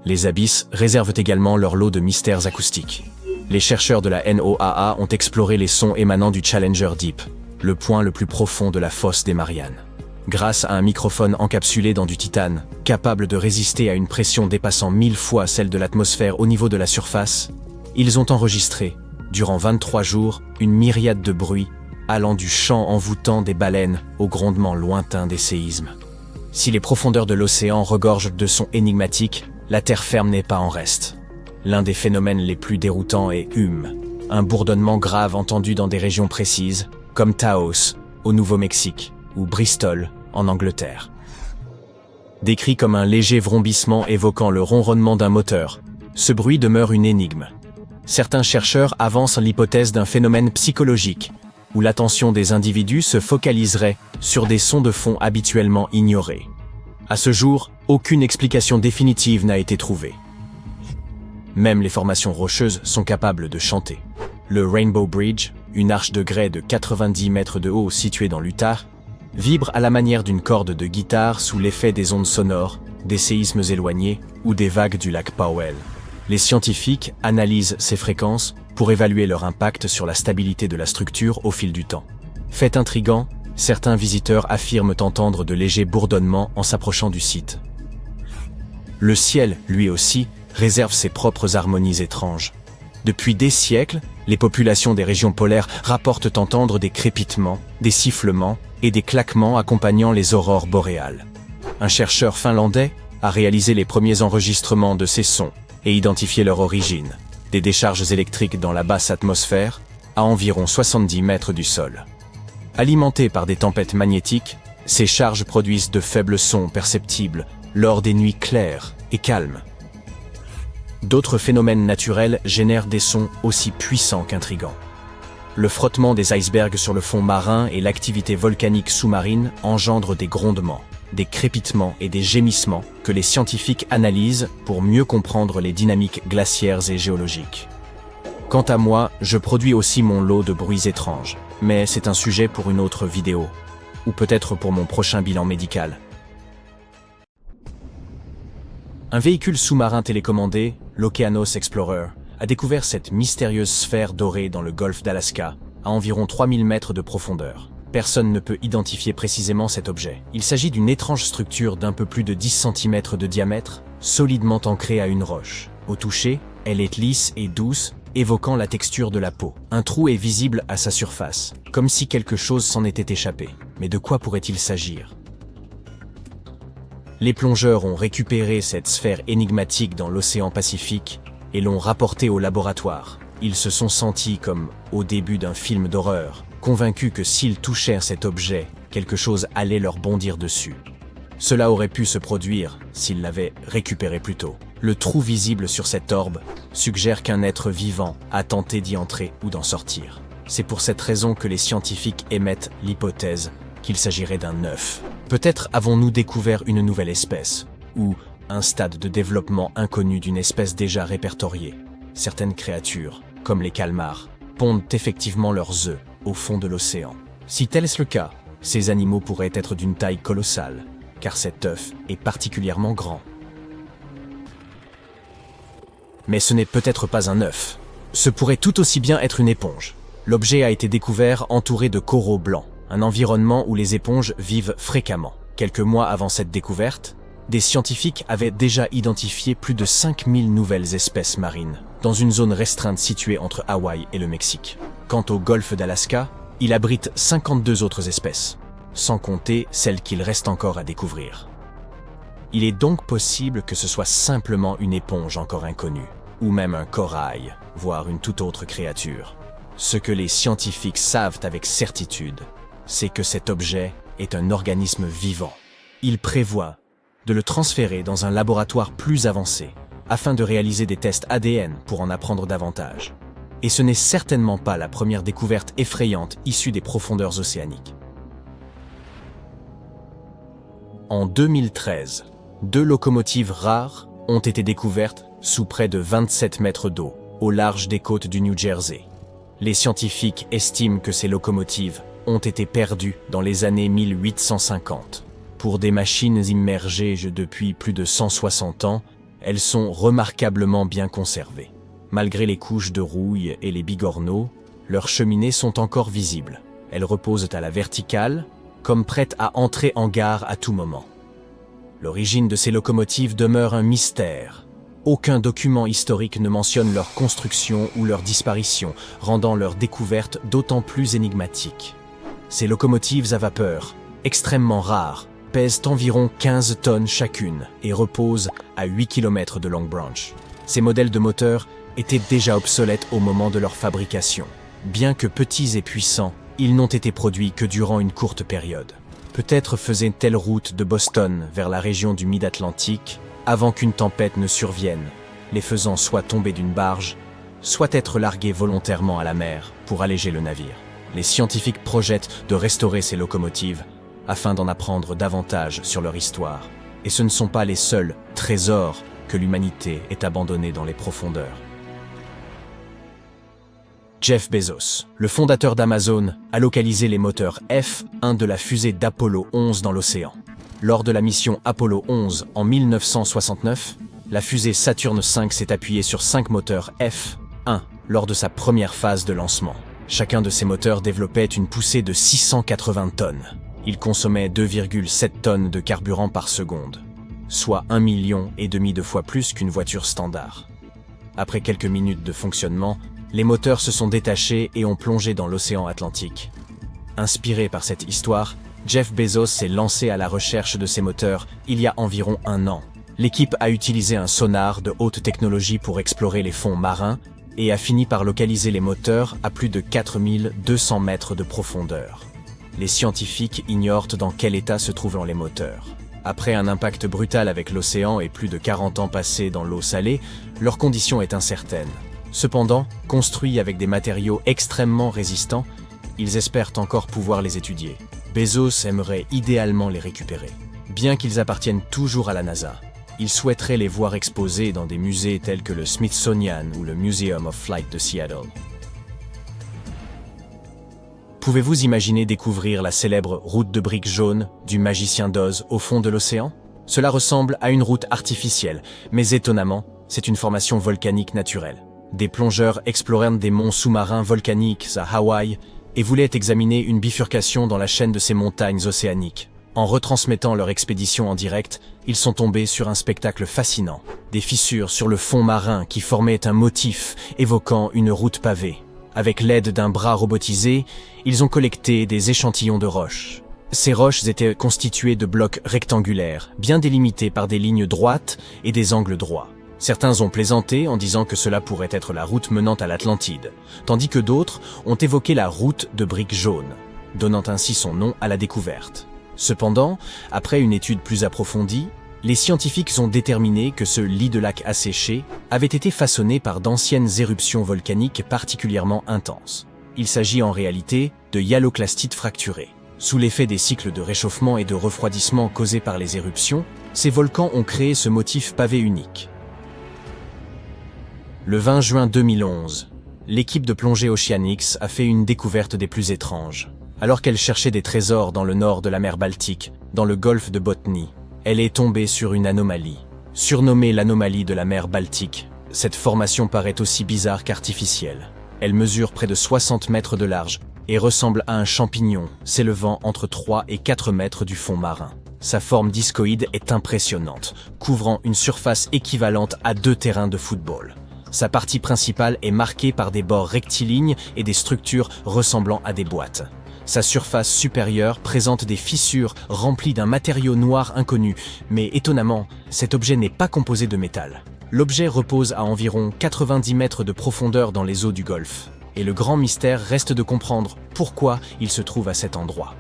Les abysses réservent également leur lot de mystères acoustiques. Les chercheurs de la NOAA ont exploré les sons émanant du Challenger Deep, le point le plus profond de la fosse des Mariannes. Grâce à un microphone encapsulé dans du titane, capable de résister à une pression dépassant 1000 fois celle de l'atmosphère au niveau de la surface, ils ont enregistré, durant 23 jours, une myriade de bruits allant du chant envoûtant des baleines au grondement lointain des séismes. Si les profondeurs de l'océan regorgent de sons énigmatiques, la terre ferme n'est pas en reste. L'un des phénomènes les plus déroutants est un bourdonnement grave entendu dans des régions précises, comme Taos, au Nouveau-Mexique, ou Bristol, en Angleterre. Décrit comme un léger vrombissement évoquant le ronronnement d'un moteur, ce bruit demeure une énigme. Certains chercheurs avancent l'hypothèse d'un phénomène psychologique, où l'attention des individus se focaliserait sur des sons de fond habituellement ignorés. À ce jour, aucune explication définitive n'a été trouvée. Même les formations rocheuses sont capables de chanter. Le Rainbow Bridge, une arche de grès de 90 mètres de haut située dans l'Utah, vibre à la manière d'une corde de guitare sous l'effet des ondes sonores, des séismes éloignés ou des vagues du lac Powell. Les scientifiques analysent ces fréquences pour évaluer leur impact sur la stabilité de la structure au fil du temps. Fait intriguant, certains visiteurs affirment entendre de légers bourdonnements en s'approchant du site. Le ciel, lui aussi, réserve ses propres harmonies étranges. Depuis des siècles, les populations des régions polaires rapportent entendre des crépitements, des sifflements et des claquements accompagnant les aurores boréales. Un chercheur finlandais a réalisé les premiers enregistrements de ces sons et identifié leur origine, des décharges électriques dans la basse atmosphère, à environ 70 mètres du sol. Alimentées par des tempêtes magnétiques, ces charges produisent de faibles sons perceptibles lors des nuits claires et calmes. D'autres phénomènes naturels génèrent des sons aussi puissants qu'intrigants. Le frottement des icebergs sur le fond marin et l'activité volcanique sous-marine engendrent des grondements, des crépitements et des gémissements que les scientifiques analysent pour mieux comprendre les dynamiques glaciaires et géologiques. Quant à moi, je produis aussi mon lot de bruits étranges, mais c'est un sujet pour une autre vidéo, ou peut-être pour mon prochain bilan médical. Un véhicule sous-marin télécommandé, l'Okeanos Explorer, a découvert cette mystérieuse sphère dorée dans le golfe d'Alaska, à environ 3000 mètres de profondeur. Personne ne peut identifier précisément cet objet. Il s'agit d'une étrange structure d'un peu plus de 10 cm de diamètre, solidement ancrée à une roche. Au toucher, elle est lisse et douce, évoquant la texture de la peau. Un trou est visible à sa surface, comme si quelque chose s'en était échappé. Mais de quoi pourrait-il s'agir ? Les plongeurs ont récupéré cette sphère énigmatique dans l'océan Pacifique et l'ont rapportée au laboratoire. Ils se sont sentis comme au début d'un film d'horreur, convaincus que s'ils touchèrent cet objet, quelque chose allait leur bondir dessus. Cela aurait pu se produire s'ils l'avaient récupéré plus tôt. Le trou visible sur cet orbe suggère qu'un être vivant a tenté d'y entrer ou d'en sortir. C'est pour cette raison que les scientifiques émettent l'hypothèse qu'il s'agirait d'un œuf. Peut-être avons-nous découvert une nouvelle espèce, ou un stade de développement inconnu d'une espèce déjà répertoriée. Certaines créatures, comme les calmars, pondent effectivement leurs œufs au fond de l'océan. Si tel est le cas, ces animaux pourraient être d'une taille colossale, car cet œuf est particulièrement grand. Mais ce n'est peut-être pas un œuf. Ce pourrait tout aussi bien être une éponge. L'objet a été découvert entouré de coraux blancs, un environnement où les éponges vivent fréquemment. Quelques mois avant cette découverte, des scientifiques avaient déjà identifié plus de 5000 nouvelles espèces marines, dans une zone restreinte située entre Hawaï et le Mexique. Quant au golfe d'Alaska, il abrite 52 autres espèces, sans compter celles qu'il reste encore à découvrir. Il est donc possible que ce soit simplement une éponge encore inconnue, ou même un corail, voire une toute autre créature. Ce que les scientifiques savent avec certitude, c'est que cet objet est un organisme vivant. Ils prévoient de le transférer dans un laboratoire plus avancé, afin de réaliser des tests ADN pour en apprendre davantage. Et ce n'est certainement pas la première découverte effrayante issue des profondeurs océaniques. En 2013, 2 locomotives rares ont été découvertes sous près de 27 mètres d'eau, au large des côtes du New Jersey. Les scientifiques estiment que ces locomotives ont été perdues dans les années 1850. Pour des machines immergées depuis plus de 160 ans, elles sont remarquablement bien conservées. Malgré les couches de rouille et les bigorneaux, leurs cheminées sont encore visibles. Elles reposent à la verticale, comme prêtes à entrer en gare à tout moment. L'origine de ces locomotives demeure un mystère. Aucun document historique ne mentionne leur construction ou leur disparition, rendant leur découverte d'autant plus énigmatique. Ces locomotives à vapeur, extrêmement rares, pèsent environ 15 tonnes chacune et reposent à 8 km de Long Branch. Ces modèles de moteurs étaient déjà obsolètes au moment de leur fabrication. Bien que petits et puissants, ils n'ont été produits que durant une courte période. Peut-être faisaient-elles route de Boston vers la région du Mid-Atlantique avant qu'une tempête ne survienne, les faisant soit tomber d'une barge, soit être larguées volontairement à la mer pour alléger le navire. Les scientifiques projettent de restaurer ces locomotives afin d'en apprendre davantage sur leur histoire. Et ce ne sont pas les seuls trésors que l'humanité ait abandonnés dans les profondeurs. Jeff Bezos, le fondateur d'Amazon, a localisé les moteurs F1 de la fusée d'Apollo 11 dans l'océan. Lors de la mission Apollo 11 en 1969, la fusée Saturn V s'est appuyée sur 5 moteurs F1 lors de sa première phase de lancement. Chacun de ces moteurs développait une poussée de 680 tonnes. Il consommait 2,7 tonnes de carburant par seconde, soit 1,5 million de fois plus qu'une voiture standard. Après quelques minutes de fonctionnement, les moteurs se sont détachés et ont plongé dans l'océan Atlantique. Inspiré par cette histoire, Jeff Bezos s'est lancé à la recherche de ces moteurs il y a environ 1 an. L'équipe a utilisé un sonar de haute technologie pour explorer les fonds marins et a fini par localiser les moteurs à plus de 4200 mètres de profondeur. Les scientifiques ignorent dans quel état se trouvent les moteurs. Après un impact brutal avec l'océan et plus de 40 ans passés dans l'eau salée, leur condition est incertaine. Cependant, construits avec des matériaux extrêmement résistants, ils espèrent encore pouvoir les étudier. Bezos aimerait idéalement les récupérer. Bien qu'ils appartiennent toujours à la NASA, il souhaiterait les voir exposés dans des musées tels que le Smithsonian ou le Museum of Flight de Seattle. Pouvez-vous imaginer découvrir la célèbre route de briques jaunes du magicien d'Oz au fond de l'océan? Cela ressemble à une route artificielle, mais étonnamment, c'est une formation volcanique naturelle. Des plongeurs explorèrent des monts sous-marins volcaniques à Hawaï et voulaient examiner une bifurcation dans la chaîne de ces montagnes océaniques. En retransmettant leur expédition en direct, ils sont tombés sur un spectacle fascinant. Des fissures sur le fond marin qui formaient un motif évoquant une route pavée. Avec l'aide d'un bras robotisé, ils ont collecté des échantillons de roches. Ces roches étaient constituées de blocs rectangulaires, bien délimités par des lignes droites et des angles droits. Certains ont plaisanté en disant que cela pourrait être la route menant à l'Atlantide, tandis que d'autres ont évoqué la route de briques jaunes, donnant ainsi son nom à la découverte. Cependant, après une étude plus approfondie, les scientifiques ont déterminé que ce lit de lac asséché avait été façonné par d'anciennes éruptions volcaniques particulièrement intenses. Il s'agit en réalité de hyaloclastites fracturées. Sous l'effet des cycles de réchauffement et de refroidissement causés par les éruptions, ces volcans ont créé ce motif pavé unique. Le 20 juin 2011, l'équipe de plongée Oceanics a fait une découverte des plus étranges. Alors qu'elle cherchait des trésors dans le nord de la mer Baltique, dans le golfe de Botnie, elle est tombée sur une anomalie. Surnommée l'anomalie de la mer Baltique, cette formation paraît aussi bizarre qu'artificielle. Elle mesure près de 60 mètres de large et ressemble à un champignon s'élevant entre 3 et 4 mètres du fond marin. Sa forme discoïde est impressionnante, couvrant une surface équivalente à 2 terrains de football. Sa partie principale est marquée par des bords rectilignes et des structures ressemblant à des boîtes. Sa surface supérieure présente des fissures remplies d'un matériau noir inconnu, mais étonnamment, cet objet n'est pas composé de métal. L'objet repose à environ 90 mètres de profondeur dans les eaux du Golfe, et le grand mystère reste de comprendre pourquoi il se trouve à cet endroit.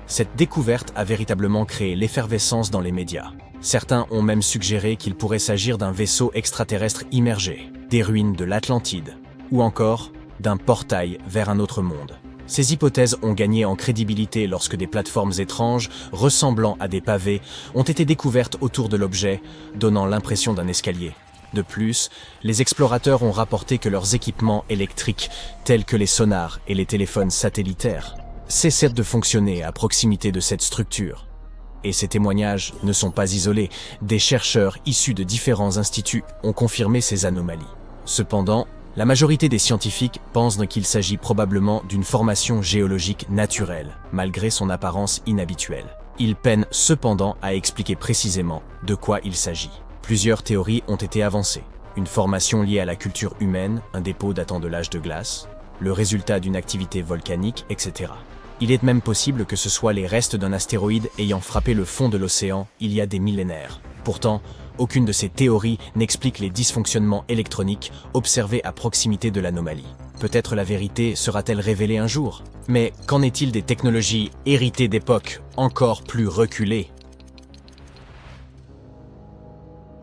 Cette découverte a véritablement créé l'effervescence dans les médias. Certains ont même suggéré qu'il pourrait s'agir d'un vaisseau extraterrestre immergé, des ruines de l'Atlantide, ou encore d'un portail vers un autre monde. Ces hypothèses ont gagné en crédibilité lorsque des plateformes étranges, ressemblant à des pavés, ont été découvertes autour de l'objet, donnant l'impression d'un escalier. De plus, les explorateurs ont rapporté que leurs équipements électriques, tels que les sonars et les téléphones satellitaires, cessèrent de fonctionner à proximité de cette structure. Et ces témoignages ne sont pas isolés. Des chercheurs issus de différents instituts ont confirmé ces anomalies. Cependant, la majorité des scientifiques pensent qu'il s'agit probablement d'une formation géologique naturelle, malgré son apparence inhabituelle. Ils peinent cependant à expliquer précisément de quoi il s'agit. Plusieurs théories ont été avancées. Une formation liée à la culture humaine, un dépôt datant de l'âge de glace, le résultat d'une activité volcanique, etc. Il est même possible que ce soit les restes d'un astéroïde ayant frappé le fond de l'océan il y a des millénaires. Pourtant, aucune de ces théories n'explique les dysfonctionnements électroniques observés à proximité de l'anomalie. Peut-être la vérité sera-t-elle révélée un jour. Mais qu'en est-il des technologies héritées d'époques encore plus reculées?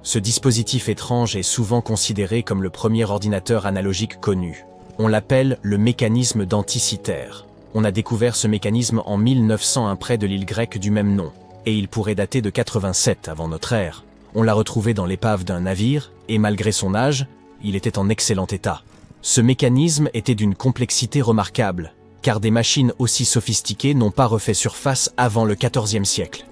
Ce dispositif étrange est souvent considéré comme le premier ordinateur analogique connu. On l'appelle le mécanisme d'Anticythère. On a découvert ce mécanisme en 1901 près de l'île grecque du même nom, et il pourrait dater de 87 avant notre ère. On l'a retrouvé dans l'épave d'un navire, et malgré son âge, il était en excellent état. Ce mécanisme était d'une complexité remarquable, car des machines aussi sophistiquées n'ont pas refait surface avant le XIVe siècle.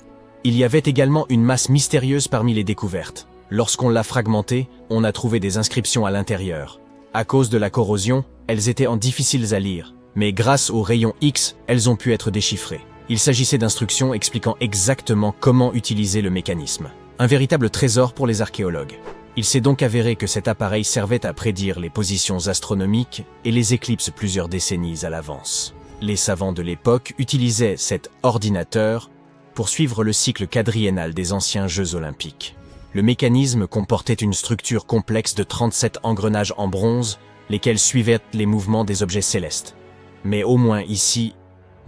Il y avait également une masse mystérieuse parmi les découvertes. Lorsqu'on l'a fragmenté, on a trouvé des inscriptions à l'intérieur. À cause de la corrosion, elles étaient difficiles à lire, mais grâce aux rayons X, elles ont pu être déchiffrées. Il s'agissait d'instructions expliquant exactement comment utiliser le mécanisme. Un véritable trésor pour les archéologues. Il s'est donc avéré que cet appareil servait à prédire les positions astronomiques et les éclipses plusieurs décennies à l'avance. Les savants de l'époque utilisaient cet ordinateur pour suivre le cycle quadriennal des anciens Jeux olympiques. Le mécanisme comportait une structure complexe de 37 engrenages en bronze, lesquels suivaient les mouvements des objets célestes. Mais au moins ici,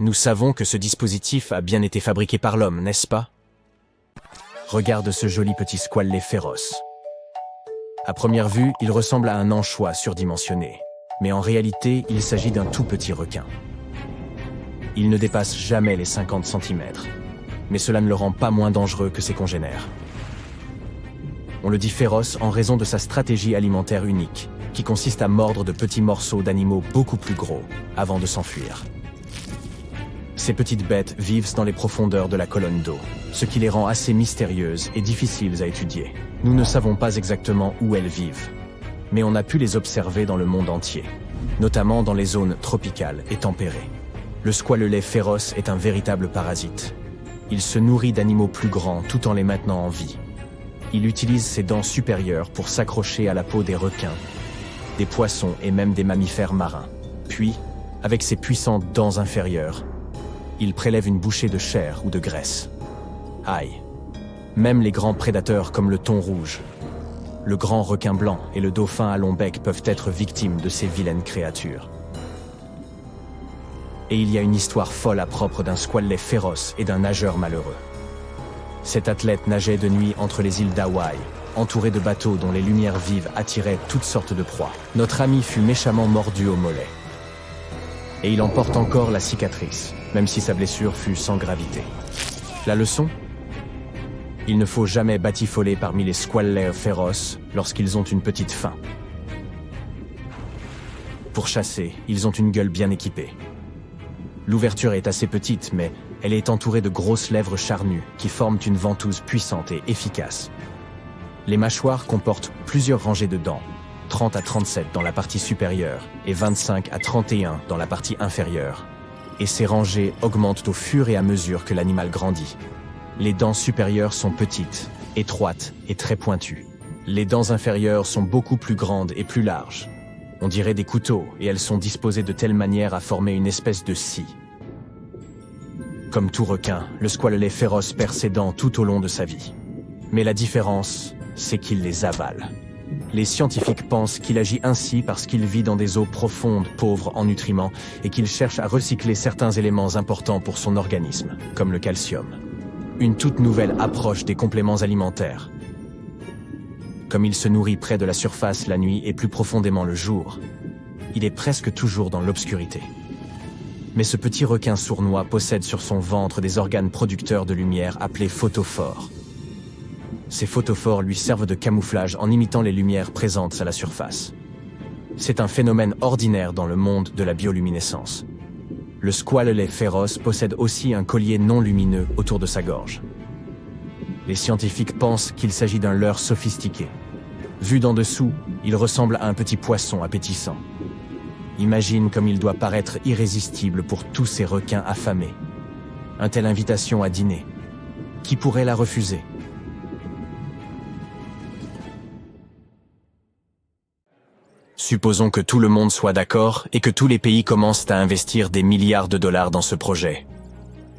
nous savons que ce dispositif a bien été fabriqué par l'homme, n'est-ce pas? Regarde ce joli petit squalet féroce. À première vue, il ressemble à un anchois surdimensionné. Mais en réalité, il s'agit d'un tout petit requin. Il ne dépasse jamais les 50 cm. Mais cela ne le rend pas moins dangereux que ses congénères. On le dit féroce en raison de sa stratégie alimentaire unique, qui consiste à mordre de petits morceaux d'animaux beaucoup plus gros, avant de s'enfuir. Ces petites bêtes vivent dans les profondeurs de la colonne d'eau, ce qui les rend assez mystérieuses et difficiles à étudier. Nous ne savons pas exactement où elles vivent, mais on a pu les observer dans le monde entier, notamment dans les zones tropicales et tempérées. Le squalelet féroce est un véritable parasite. Il se nourrit d'animaux plus grands tout en les maintenant en vie. Il utilise ses dents supérieures pour s'accrocher à la peau des requins, des poissons et même des mammifères marins. Puis, avec ses puissantes dents inférieures, il prélève une bouchée de chair ou de graisse. Aïe! Même les grands prédateurs comme le thon rouge, le grand requin blanc et le dauphin à long bec peuvent être victimes de ces vilaines créatures. Et il y a une histoire folle à propre d'un squalelet féroce et d'un nageur malheureux. Cet athlète nageait de nuit entre les îles d'Hawaï, entouré de bateaux dont les lumières vives attiraient toutes sortes de proies. Notre ami fut méchamment mordu au mollet. Et il en porte encore la cicatrice, même si sa blessure fut sans gravité. La leçon ? Il ne faut jamais batifoler parmi les squalets féroces lorsqu'ils ont une petite faim. Pour chasser, ils ont une gueule bien équipée. L'ouverture est assez petite, mais elle est entourée de grosses lèvres charnues qui forment une ventouse puissante et efficace. Les mâchoires comportent plusieurs rangées de dents, 30 à 37 dans la partie supérieure et 25 à 31 dans la partie inférieure. Et ces rangées augmentent au fur et à mesure que l'animal grandit. Les dents supérieures sont petites, étroites et très pointues. Les dents inférieures sont beaucoup plus grandes et plus larges. On dirait des couteaux et elles sont disposées de telle manière à former une espèce de scie. Comme tout requin, le squalelet féroce perd ses dents tout au long de sa vie. Mais la différence, c'est qu'il les avale. Les scientifiques pensent qu'il agit ainsi parce qu'il vit dans des eaux profondes, pauvres en nutriments, et qu'il cherche à recycler certains éléments importants pour son organisme, comme le calcium. Une toute nouvelle approche des compléments alimentaires. Comme il se nourrit près de la surface la nuit et plus profondément le jour, il est presque toujours dans l'obscurité. Mais ce petit requin sournois possède sur son ventre des organes producteurs de lumière appelés photophores. Ces photophores lui servent de camouflage en imitant les lumières présentes à la surface. C'est un phénomène ordinaire dans le monde de la bioluminescence. Le squalelet féroce possède aussi un collier non lumineux autour de sa gorge. Les scientifiques pensent qu'il s'agit d'un leurre sophistiqué. Vu d'en dessous, il ressemble à un petit poisson appétissant. Imagine comme il doit paraître irrésistible pour tous ces requins affamés. Une telle invitation à dîner. Qui pourrait la refuser ? Supposons que tout le monde soit d'accord et que tous les pays commencent à investir des milliards de dollars dans ce projet.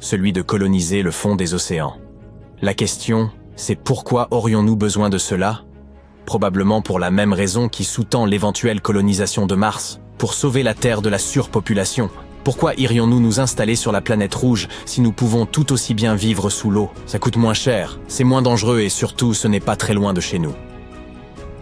Celui de coloniser le fond des océans. La question, c'est pourquoi aurions-nous besoin de cela ? Probablement pour la même raison qui sous-tend l'éventuelle colonisation de Mars, pour sauver la Terre de la surpopulation. Pourquoi irions-nous nous installer sur la planète rouge si nous pouvons tout aussi bien vivre sous l'eau ? Ça coûte moins cher, c'est moins dangereux et surtout ce n'est pas très loin de chez nous.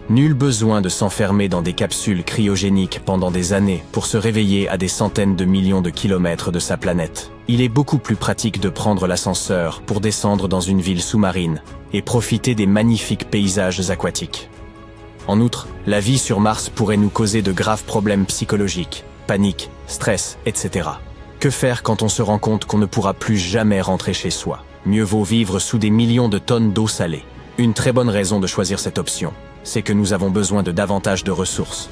Nul besoin de s'enfermer dans des capsules cryogéniques pendant des années pour se réveiller à des centaines de millions de kilomètres de sa planète. Il est beaucoup plus pratique de prendre l'ascenseur pour descendre dans une ville sous-marine et profiter des magnifiques paysages aquatiques. En outre, la vie sur Mars pourrait nous causer de graves problèmes psychologiques, panique, stress, etc. Que faire quand on se rend compte qu'on ne pourra plus jamais rentrer chez soi ? Mieux vaut vivre sous des millions de tonnes d'eau salée. Une très bonne raison de choisir cette option, c'est que nous avons besoin de davantage de ressources.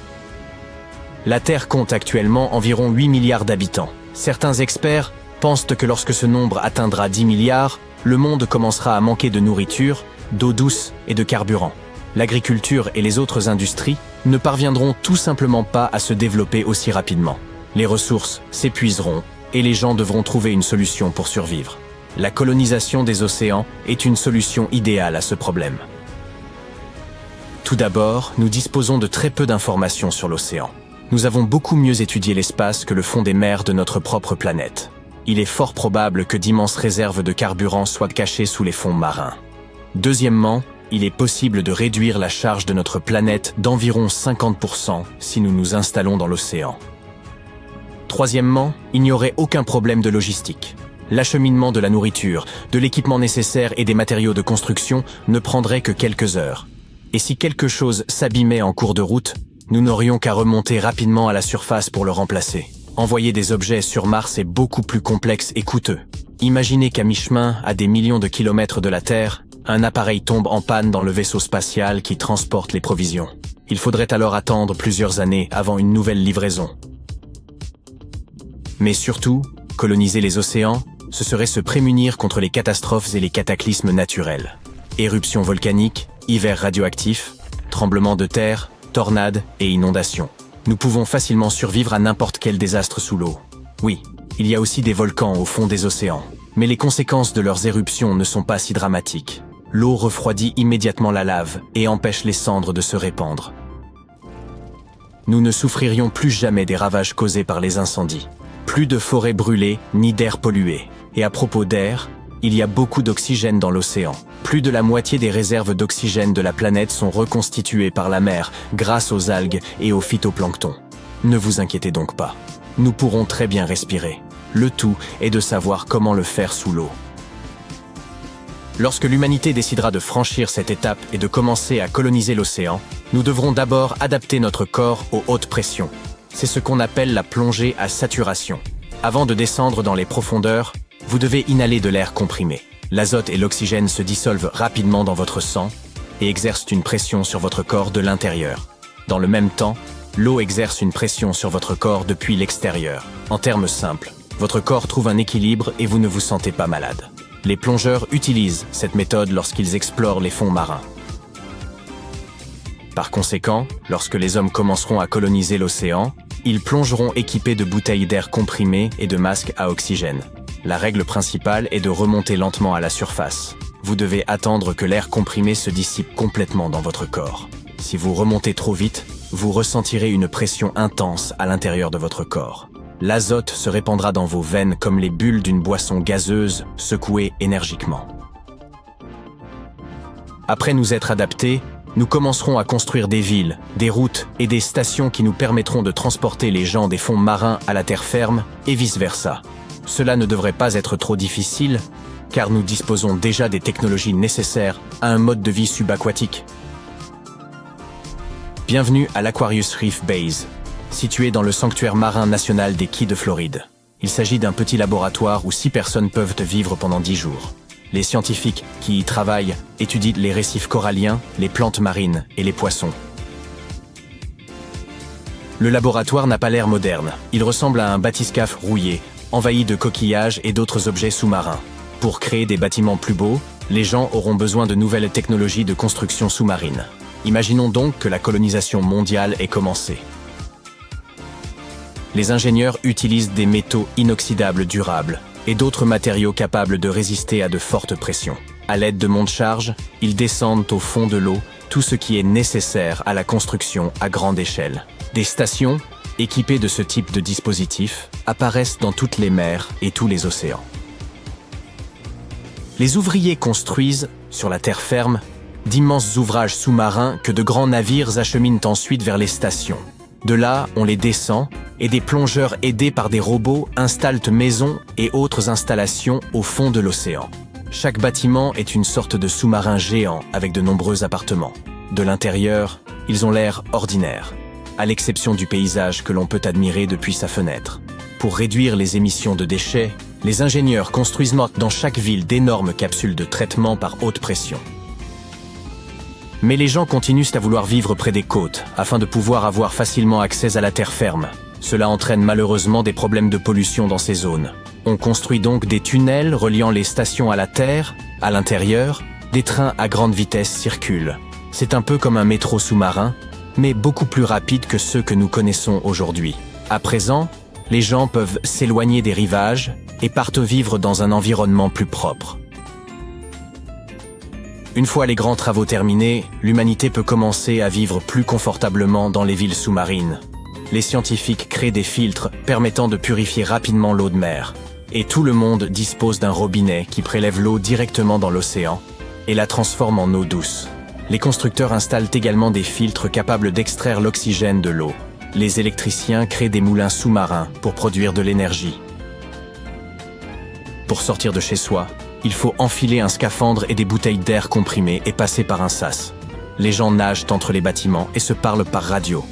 La Terre compte actuellement environ 8 milliards d'habitants. Certains experts pensent que lorsque ce nombre atteindra 10 milliards, le monde commencera à manquer de nourriture, d'eau douce et de carburant. L'agriculture et les autres industries ne parviendront tout simplement pas à se développer aussi rapidement. Les ressources s'épuiseront et les gens devront trouver une solution pour survivre. La colonisation des océans est une solution idéale à ce problème. Tout d'abord, nous disposons de très peu d'informations sur l'océan. Nous avons beaucoup mieux étudié l'espace que le fond des mers de notre propre planète. Il est fort probable que d'immenses réserves de carburant soient cachées sous les fonds marins. Deuxièmement, il est possible de réduire la charge de notre planète d'environ 50% si nous nous installons dans l'océan. Troisièmement, il n'y aurait aucun problème de logistique. L'acheminement de la nourriture, de l'équipement nécessaire et des matériaux de construction ne prendrait que quelques heures. Et si quelque chose s'abîmait en cours de route, nous n'aurions qu'à remonter rapidement à la surface pour le remplacer. Envoyer des objets sur Mars est beaucoup plus complexe et coûteux. Imaginez qu'à mi-chemin, à des millions de kilomètres de la Terre, un appareil tombe en panne dans le vaisseau spatial qui transporte les provisions. Il faudrait alors attendre plusieurs années avant une nouvelle livraison. Mais surtout, coloniser les océans, ce serait se prémunir contre les catastrophes et les cataclysmes naturels. Éruptions volcaniques, hivers radioactifs, tremblements de terre, tornades et inondations. Nous pouvons facilement survivre à n'importe quel désastre sous l'eau. Oui, il y a aussi des volcans au fond des océans, mais les conséquences de leurs éruptions ne sont pas si dramatiques. L'eau refroidit immédiatement la lave et empêche les cendres de se répandre. Nous ne souffririons plus jamais des ravages causés par les incendies. Plus de forêts brûlées, ni d'air pollué. Et à propos d'air, il y a beaucoup d'oxygène dans l'océan. Plus de la moitié des réserves d'oxygène de la planète sont reconstituées par la mer grâce aux algues et au phytoplancton. Ne vous inquiétez donc pas. Nous pourrons très bien respirer. Le tout est de savoir comment le faire sous l'eau. Lorsque l'humanité décidera de franchir cette étape et de commencer à coloniser l'océan, nous devrons d'abord adapter notre corps aux hautes pressions. C'est ce qu'on appelle la plongée à saturation. Avant de descendre dans les profondeurs, vous devez inhaler de l'air comprimé. L'azote et l'oxygène se dissolvent rapidement dans votre sang et exercent une pression sur votre corps de l'intérieur. Dans le même temps, l'eau exerce une pression sur votre corps depuis l'extérieur. En termes simples, votre corps trouve un équilibre et vous ne vous sentez pas malade. Les plongeurs utilisent cette méthode lorsqu'ils explorent les fonds marins. Par conséquent, lorsque les hommes commenceront à coloniser l'océan, ils plongeront équipés de bouteilles d'air comprimé et de masques à oxygène. La règle principale est de remonter lentement à la surface. Vous devez attendre que l'air comprimé se dissipe complètement dans votre corps. Si vous remontez trop vite, vous ressentirez une pression intense à l'intérieur de votre corps. L'azote se répandra dans vos veines comme les bulles d'une boisson gazeuse secouée énergiquement. Après nous être adaptés, nous commencerons à construire des villes, des routes et des stations qui nous permettront de transporter les gens des fonds marins à la terre ferme et vice-versa. Cela ne devrait pas être trop difficile, car nous disposons déjà des technologies nécessaires à un mode de vie subaquatique. Bienvenue à l'Aquarius Reef Base, situé dans le sanctuaire marin national des Keys de Floride. Il s'agit d'un petit laboratoire où 6 personnes peuvent vivre pendant 10 jours. Les scientifiques qui y travaillent étudient les récifs coralliens, les plantes marines et les poissons. Le laboratoire n'a pas l'air moderne. Il ressemble à un bathyscaphe rouillé, envahi de coquillages et d'autres objets sous-marins. Pour créer des bâtiments plus beaux, les gens auront besoin de nouvelles technologies de construction sous-marine. Imaginons donc que la colonisation mondiale ait commencé. Les ingénieurs utilisent des métaux inoxydables durables et d'autres matériaux capables de résister à de fortes pressions. À l'aide de monte-charge, ils descendent au fond de l'eau tout ce qui est nécessaire à la construction à grande échelle. Des stations, équipées de ce type de dispositif, apparaissent dans toutes les mers et tous les océans. Les ouvriers construisent, sur la terre ferme, d'immenses ouvrages sous-marins que de grands navires acheminent ensuite vers les stations. De là, on les descend, et des plongeurs aidés par des robots installent maisons et autres installations au fond de l'océan. Chaque bâtiment est une sorte de sous-marin géant avec de nombreux appartements. De l'intérieur, ils ont l'air ordinaires, à l'exception du paysage que l'on peut admirer depuis sa fenêtre. Pour réduire les émissions de déchets, les ingénieurs construisent dans chaque ville d'énormes capsules de traitement par haute pression. Mais les gens continuent à vouloir vivre près des côtes, afin de pouvoir avoir facilement accès à la terre ferme. Cela entraîne malheureusement des problèmes de pollution dans ces zones. On construit donc des tunnels reliant les stations à la terre. À l'intérieur, des trains à grande vitesse circulent. C'est un peu comme un métro sous-marin, mais beaucoup plus rapide que ceux que nous connaissons aujourd'hui. À présent, les gens peuvent s'éloigner des rivages et partent vivre dans un environnement plus propre. Une fois les grands travaux terminés, l'humanité peut commencer à vivre plus confortablement dans les villes sous-marines. Les scientifiques créent des filtres permettant de purifier rapidement l'eau de mer. Et tout le monde dispose d'un robinet qui prélève l'eau directement dans l'océan et la transforme en eau douce. Les constructeurs installent également des filtres capables d'extraire l'oxygène de l'eau. Les électriciens créent des moulins sous-marins pour produire de l'énergie. Pour sortir de chez soi, il faut enfiler un scaphandre et des bouteilles d'air comprimé et passer par un sas. Les gens nagent entre les bâtiments et se parlent par radio.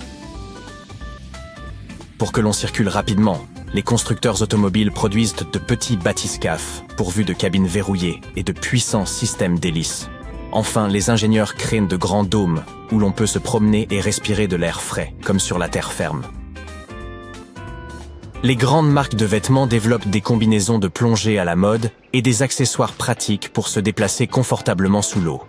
Pour que l'on circule rapidement, les constructeurs automobiles produisent de petits bathyscaphes pourvus de cabines verrouillées et de puissants systèmes d'hélices. Enfin, les ingénieurs créent de grands dômes où l'on peut se promener et respirer de l'air frais, comme sur la terre ferme. Les grandes marques de vêtements développent des combinaisons de plongée à la mode et des accessoires pratiques pour se déplacer confortablement sous l'eau.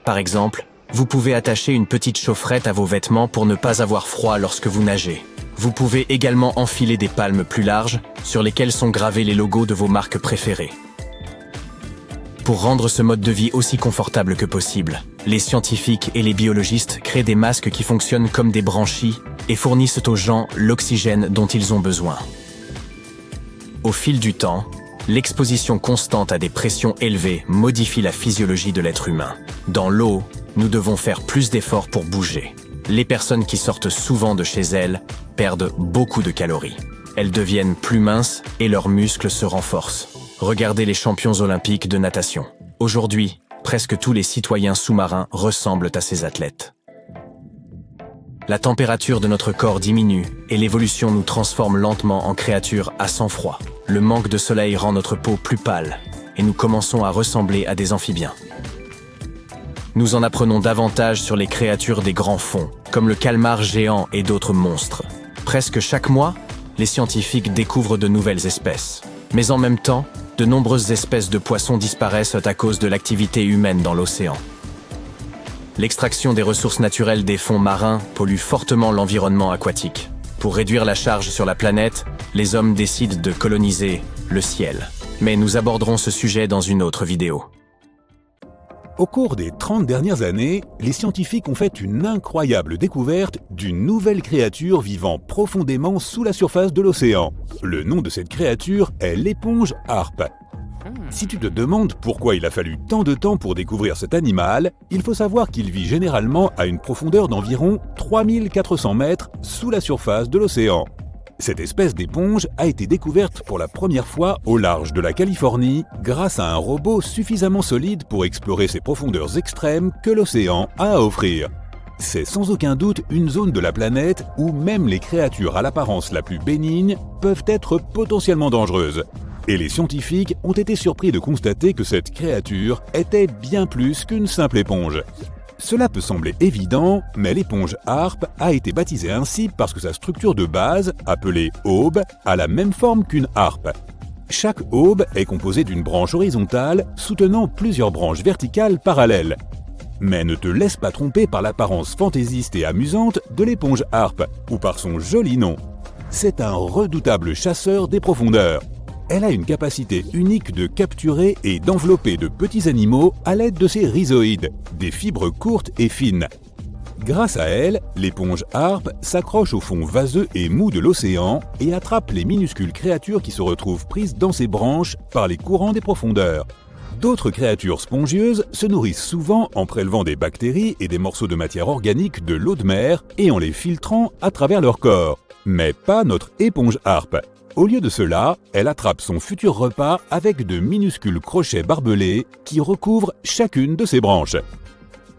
Par exemple, vous pouvez attacher une petite chaufferette à vos vêtements pour ne pas avoir froid lorsque vous nagez. Vous pouvez également enfiler des palmes plus larges sur lesquelles sont gravés les logos de vos marques préférées. Pour rendre ce mode de vie aussi confortable que possible, les scientifiques et les biologistes créent des masques qui fonctionnent comme des branchies et fournissent aux gens l'oxygène dont ils ont besoin. Au fil du temps, l'exposition constante à des pressions élevées modifie la physiologie de l'être humain. Dans l'eau, nous devons faire plus d'efforts pour bouger. Les personnes qui sortent souvent de chez elles perdent beaucoup de calories. Elles deviennent plus minces et leurs muscles se renforcent. Regardez les champions olympiques de natation. Aujourd'hui, presque tous les citoyens sous-marins ressemblent à ces athlètes. La température de notre corps diminue et l'évolution nous transforme lentement en créatures à sang froid. Le manque de soleil rend notre peau plus pâle et nous commençons à ressembler à des amphibiens. Nous en apprenons davantage sur les créatures des grands fonds, comme le calmar géant et d'autres monstres. Presque chaque mois, les scientifiques découvrent de nouvelles espèces. Mais en même temps, de nombreuses espèces de poissons disparaissent à cause de l'activité humaine dans l'océan. L'extraction des ressources naturelles des fonds marins pollue fortement l'environnement aquatique. Pour réduire la charge sur la planète, les hommes décident de coloniser le ciel. Mais nous aborderons ce sujet dans une autre vidéo. Au cours des 30 dernières années, les scientifiques ont fait une incroyable découverte d'une nouvelle créature vivant profondément sous la surface de l'océan. Le nom de cette créature est l'éponge harpe. Si tu te demandes pourquoi il a fallu tant de temps pour découvrir cet animal, il faut savoir qu'il vit généralement à une profondeur d'environ 3400 mètres sous la surface de l'océan. Cette espèce d'éponge a été découverte pour la première fois au large de la Californie grâce à un robot suffisamment solide pour explorer ces profondeurs extrêmes que l'océan a à offrir. C'est sans aucun doute une zone de la planète où même les créatures à l'apparence la plus bénigne peuvent être potentiellement dangereuses. Et les scientifiques ont été surpris de constater que cette créature était bien plus qu'une simple éponge. Cela peut sembler évident, mais l'éponge harpe a été baptisée ainsi parce que sa structure de base, appelée aube, a la même forme qu'une harpe. Chaque aube est composée d'une branche horizontale soutenant plusieurs branches verticales parallèles. Mais ne te laisse pas tromper par l'apparence fantaisiste et amusante de l'éponge harpe, ou par son joli nom. C'est un redoutable chasseur des profondeurs. Elle a une capacité unique de capturer et d'envelopper de petits animaux à l'aide de ses rhizoïdes, des fibres courtes et fines. Grâce à elle, l'éponge harpe s'accroche au fond vaseux et mou de l'océan et attrape les minuscules créatures qui se retrouvent prises dans ses branches par les courants des profondeurs. D'autres créatures spongieuses se nourrissent souvent en prélevant des bactéries et des morceaux de matière organique de l'eau de mer et en les filtrant à travers leur corps. Mais pas notre éponge harpe. Au lieu de cela, elle attrape son futur repas avec de minuscules crochets barbelés qui recouvrent chacune de ses branches.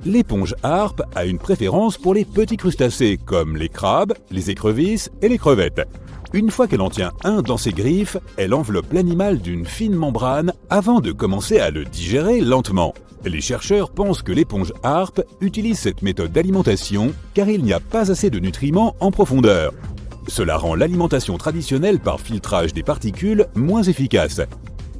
L'éponge harpe a une préférence pour les petits crustacés comme les crabes, les écrevisses et les crevettes. Une fois qu'elle en tient un dans ses griffes, elle enveloppe l'animal d'une fine membrane avant de commencer à le digérer lentement. Les chercheurs pensent que l'éponge harpe utilise cette méthode d'alimentation car il n'y a pas assez de nutriments en profondeur. Cela rend l'alimentation traditionnelle par filtrage des particules moins efficace.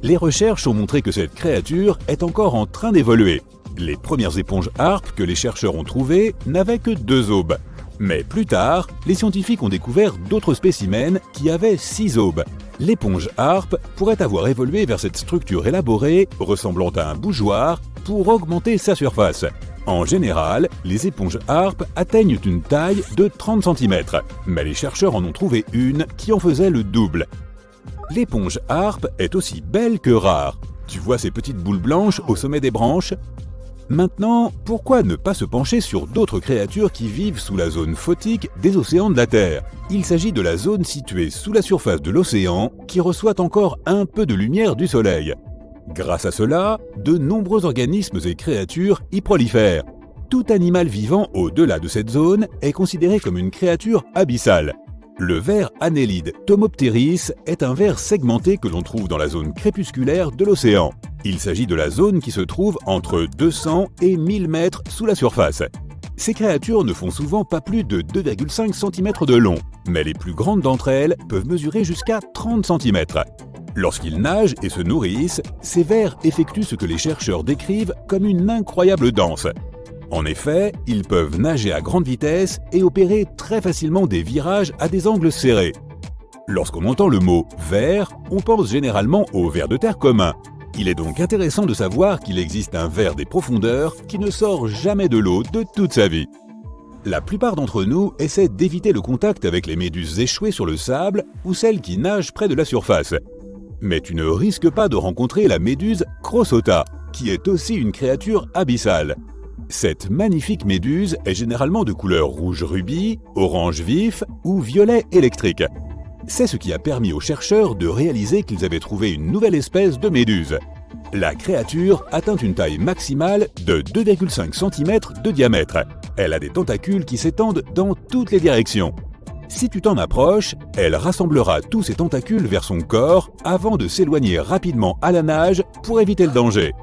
Les recherches ont montré que cette créature est encore en train d'évoluer. Les premières éponges harpes que les chercheurs ont trouvées n'avaient que 2 aubes. Mais plus tard, les scientifiques ont découvert d'autres spécimens qui avaient 6 aubes. L'éponge harpe pourrait avoir évolué vers cette structure élaborée, ressemblant à un bougeoir, pour augmenter sa surface. En général, les éponges harpes atteignent une taille de 30 cm, mais les chercheurs en ont trouvé une qui en faisait le double. L'éponge harpe est aussi belle que rare. Tu vois ces petites boules blanches au sommet des branches ? Maintenant, pourquoi ne pas se pencher sur d'autres créatures qui vivent sous la zone photique des océans de la Terre? Il s'agit de la zone située sous la surface de l'océan qui reçoit encore un peu de lumière du soleil. Grâce à cela, de nombreux organismes et créatures y prolifèrent. Tout animal vivant au-delà de cette zone est considéré comme une créature abyssale. Le ver Annelide Tomopteris est un ver segmenté que l'on trouve dans la zone crépusculaire de l'océan. Il s'agit de la zone qui se trouve entre 200 et 1000 mètres sous la surface. Ces créatures ne font souvent pas plus de 2,5 cm de long, mais les plus grandes d'entre elles peuvent mesurer jusqu'à 30 cm. Lorsqu'ils nagent et se nourrissent, ces vers effectuent ce que les chercheurs décrivent comme une incroyable danse. En effet, ils peuvent nager à grande vitesse et opérer très facilement des virages à des angles serrés. Lorsqu'on entend le mot « ver », on pense généralement au ver de terre commun. Il est donc intéressant de savoir qu'il existe un ver des profondeurs qui ne sort jamais de l'eau de toute sa vie. La plupart d'entre nous essaient d'éviter le contact avec les méduses échouées sur le sable ou celles qui nagent près de la surface. Mais tu ne risques pas de rencontrer la méduse Crossota, qui est aussi une créature abyssale. Cette magnifique méduse est généralement de couleur rouge rubis, orange vif ou violet électrique. C'est ce qui a permis aux chercheurs de réaliser qu'ils avaient trouvé une nouvelle espèce de méduse. La créature atteint une taille maximale de 2,5 cm de diamètre. Elle a des tentacules qui s'étendent dans toutes les directions. Si tu t'en approches, elle rassemblera tous ses tentacules vers son corps avant de s'éloigner rapidement à la nage pour éviter le danger.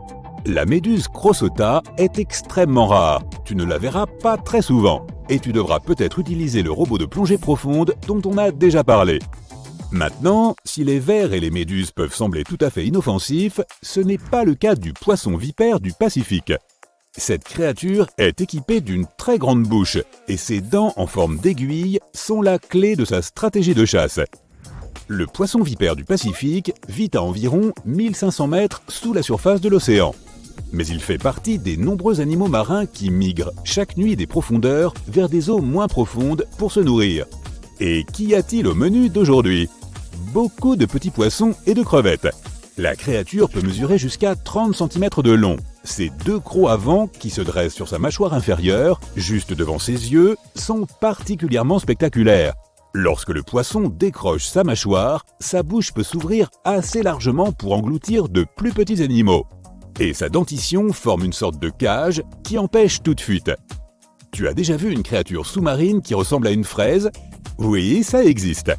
La méduse Crossota est extrêmement rare, tu ne la verras pas très souvent, et tu devras peut-être utiliser le robot de plongée profonde dont on a déjà parlé. Maintenant, si les vers et les méduses peuvent sembler tout à fait inoffensifs, ce n'est pas le cas du poisson vipère du Pacifique. Cette créature est équipée d'une très grande bouche, et ses dents en forme d'aiguille sont la clé de sa stratégie de chasse. Le poisson vipère du Pacifique vit à environ 1500 mètres sous la surface de l'océan. Mais il fait partie des nombreux animaux marins qui migrent chaque nuit des profondeurs vers des eaux moins profondes pour se nourrir. Et qu'y a-t-il au menu d'aujourd'hui? Beaucoup de petits poissons et de crevettes. La créature peut mesurer jusqu'à 30 cm de long. Ses deux crocs avant, qui se dressent sur sa mâchoire inférieure, juste devant ses yeux, sont particulièrement spectaculaires. Lorsque le poisson décroche sa mâchoire, sa bouche peut s'ouvrir assez largement pour engloutir de plus petits animaux. Et sa dentition forme une sorte de cage qui empêche toute fuite. Tu as déjà vu une créature sous-marine qui ressemble à une fraise? Oui, ça existe.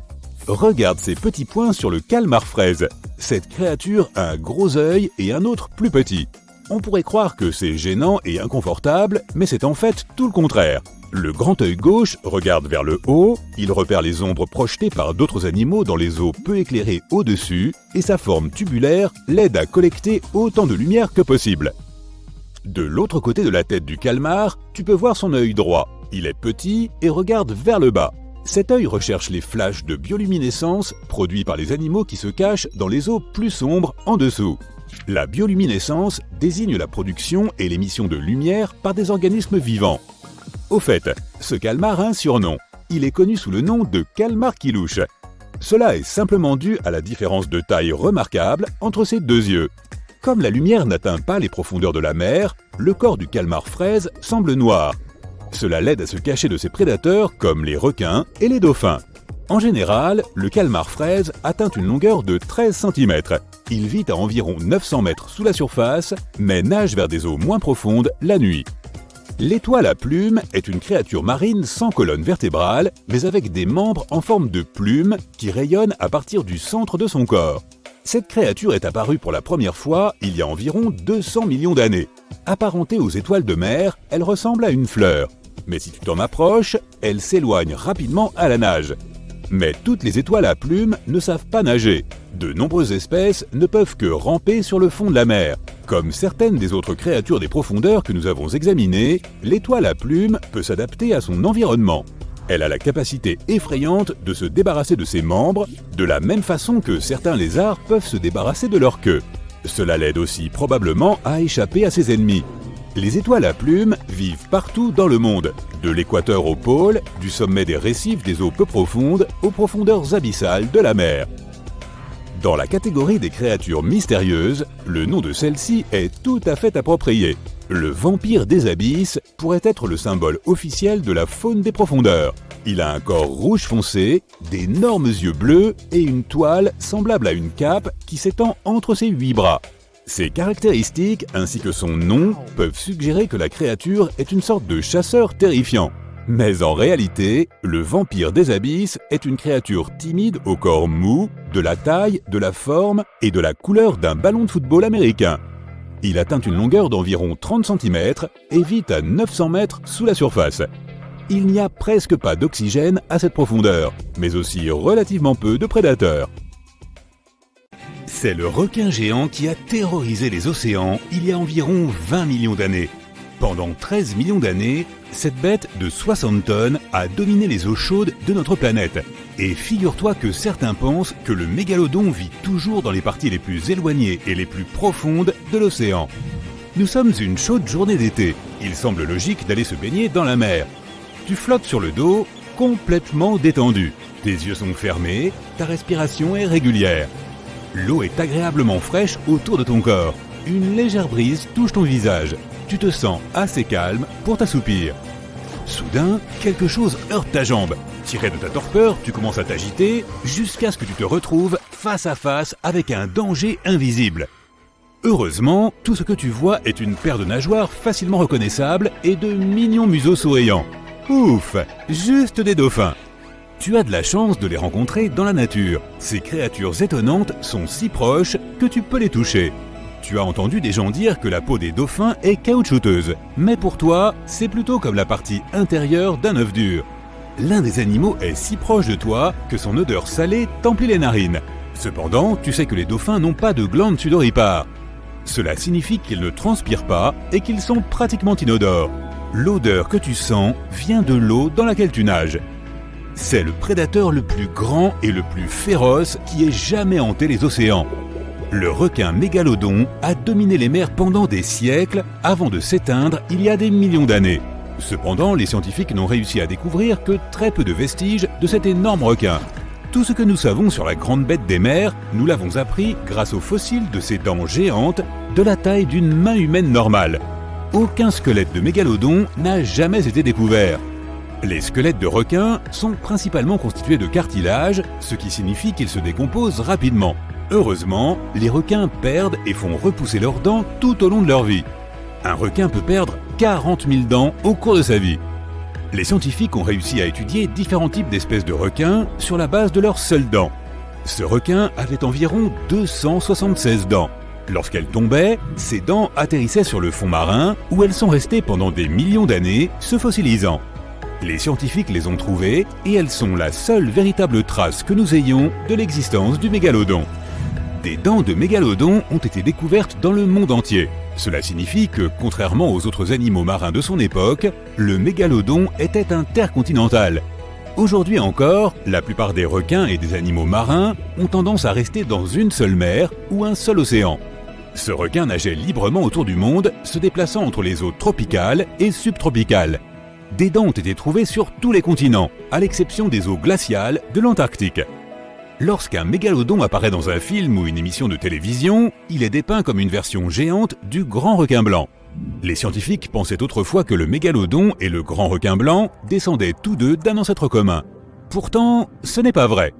Regarde ces petits points sur le calmar fraise. Cette créature a un gros œil et un autre plus petit. On pourrait croire que c'est gênant et inconfortable, mais c'est en fait tout le contraire. Le grand œil gauche regarde vers le haut, il repère les ombres projetées par d'autres animaux dans les eaux peu éclairées au-dessus, et sa forme tubulaire l'aide à collecter autant de lumière que possible. De l'autre côté de la tête du calmar, tu peux voir son œil droit. Il est petit et regarde vers le bas. Cet œil recherche les flashs de bioluminescence produits par les animaux qui se cachent dans les eaux plus sombres en dessous. La bioluminescence désigne la production et l'émission de lumière par des organismes vivants. Au fait, ce calmar a un surnom. Il est connu sous le nom de calmar qui louche. Cela est simplement dû à la différence de taille remarquable entre ses deux yeux. Comme la lumière n'atteint pas les profondeurs de la mer, le corps du calmar fraise semble noir. Cela l'aide à se cacher de ses prédateurs comme les requins et les dauphins. En général, le calmar fraise atteint une longueur de 13 cm. Il vit à environ 900 mètres sous la surface, mais nage vers des eaux moins profondes la nuit. L'étoile à plumes est une créature marine sans colonne vertébrale, mais avec des membres en forme de plumes qui rayonnent à partir du centre de son corps. Cette créature est apparue pour la première fois il y a environ 200 millions d'années. Apparentée aux étoiles de mer, elle ressemble à une fleur. Mais si tu t'en approches, elle s'éloigne rapidement à la nage. Mais toutes les étoiles à plumes ne savent pas nager. De nombreuses espèces ne peuvent que ramper sur le fond de la mer. Comme certaines des autres créatures des profondeurs que nous avons examinées, l'étoile à plumes peut s'adapter à son environnement. Elle a la capacité effrayante de se débarrasser de ses membres, de la même façon que certains lézards peuvent se débarrasser de leur queue. Cela l'aide aussi probablement à échapper à ses ennemis. Les étoiles à plumes vivent partout dans le monde, de l'équateur au pôle, du sommet des récifs des eaux peu profondes aux profondeurs abyssales de la mer. Dans la catégorie des créatures mystérieuses, le nom de celle-ci est tout à fait approprié. Le vampire des abysses pourrait être le symbole officiel de la faune des profondeurs. Il a un corps rouge foncé, d'énormes yeux bleus et une toile semblable à une cape qui s'étend entre ses 8 bras. Ses caractéristiques ainsi que son nom peuvent suggérer que la créature est une sorte de chasseur terrifiant. Mais en réalité, le vampire des abysses est une créature timide au corps mou, de la taille, de la forme et de la couleur d'un ballon de football américain. Il atteint une longueur d'environ 30 cm et vit à 900 mètres sous la surface. Il n'y a presque pas d'oxygène à cette profondeur, mais aussi relativement peu de prédateurs. C'est le requin géant qui a terrorisé les océans il y a environ 20 millions d'années. Pendant 13 millions d'années, cette bête de 60 tonnes a dominé les eaux chaudes de notre planète. Et figure-toi que certains pensent que le mégalodon vit toujours dans les parties les plus éloignées et les plus profondes de l'océan. Nous sommes une chaude journée d'été. Il semble logique d'aller se baigner dans la mer. Tu flottes sur le dos, complètement détendu. Tes yeux sont fermés, ta respiration est régulière. L'eau est agréablement fraîche autour de ton corps. Une légère brise touche ton visage. Tu te sens assez calme pour t'assoupir. Soudain, quelque chose heurte ta jambe. Tiré de ta torpeur, tu commences à t'agiter jusqu'à ce que tu te retrouves face à face avec un danger invisible. Heureusement, tout ce que tu vois est une paire de nageoires facilement reconnaissables et de mignons museaux souriants. Ouf, juste des dauphins. Tu as de la chance de les rencontrer dans la nature. Ces créatures étonnantes sont si proches que tu peux les toucher. Tu as entendu des gens dire que la peau des dauphins est caoutchouteuse, mais pour toi, c'est plutôt comme la partie intérieure d'un œuf dur. L'un des animaux est si proche de toi que son odeur salée t'emplit les narines. Cependant, tu sais que les dauphins n'ont pas de glandes sudoripares. Cela signifie qu'ils ne transpirent pas et qu'ils sont pratiquement inodores. L'odeur que tu sens vient de l'eau dans laquelle tu nages. C'est le prédateur le plus grand et le plus féroce qui ait jamais hanté les océans. Le requin mégalodon a dominé les mers pendant des siècles avant de s'éteindre il y a des millions d'années. Cependant, les scientifiques n'ont réussi à découvrir que très peu de vestiges de cet énorme requin. Tout ce que nous savons sur la grande bête des mers, nous l'avons appris grâce aux fossiles de ses dents géantes de la taille d'une main humaine normale. Aucun squelette de mégalodon n'a jamais été découvert. Les squelettes de requins sont principalement constitués de cartilage, ce qui signifie qu'ils se décomposent rapidement. Heureusement, les requins perdent et font repousser leurs dents tout au long de leur vie. Un requin peut perdre 40 000 dents au cours de sa vie. Les scientifiques ont réussi à étudier différents types d'espèces de requins sur la base de leurs seules dents. Ce requin avait environ 276 dents. Lorsqu'elles tombaient, ces dents atterrissaient sur le fond marin où elles sont restées pendant des millions d'années, se fossilisant. Les scientifiques les ont trouvées et elles sont la seule véritable trace que nous ayons de l'existence du mégalodon. Des dents de mégalodon ont été découvertes dans le monde entier. Cela signifie que, contrairement aux autres animaux marins de son époque, le mégalodon était intercontinental. Aujourd'hui encore, la plupart des requins et des animaux marins ont tendance à rester dans une seule mer ou un seul océan. Ce requin nageait librement autour du monde, se déplaçant entre les eaux tropicales et subtropicales. Des dents ont été trouvées sur tous les continents, à l'exception des eaux glaciales de l'Antarctique. Lorsqu'un mégalodon apparaît dans un film ou une émission de télévision, il est dépeint comme une version géante du grand requin blanc. Les scientifiques pensaient autrefois que le mégalodon et le grand requin blanc descendaient tous deux d'un ancêtre commun. Pourtant, ce n'est pas vrai.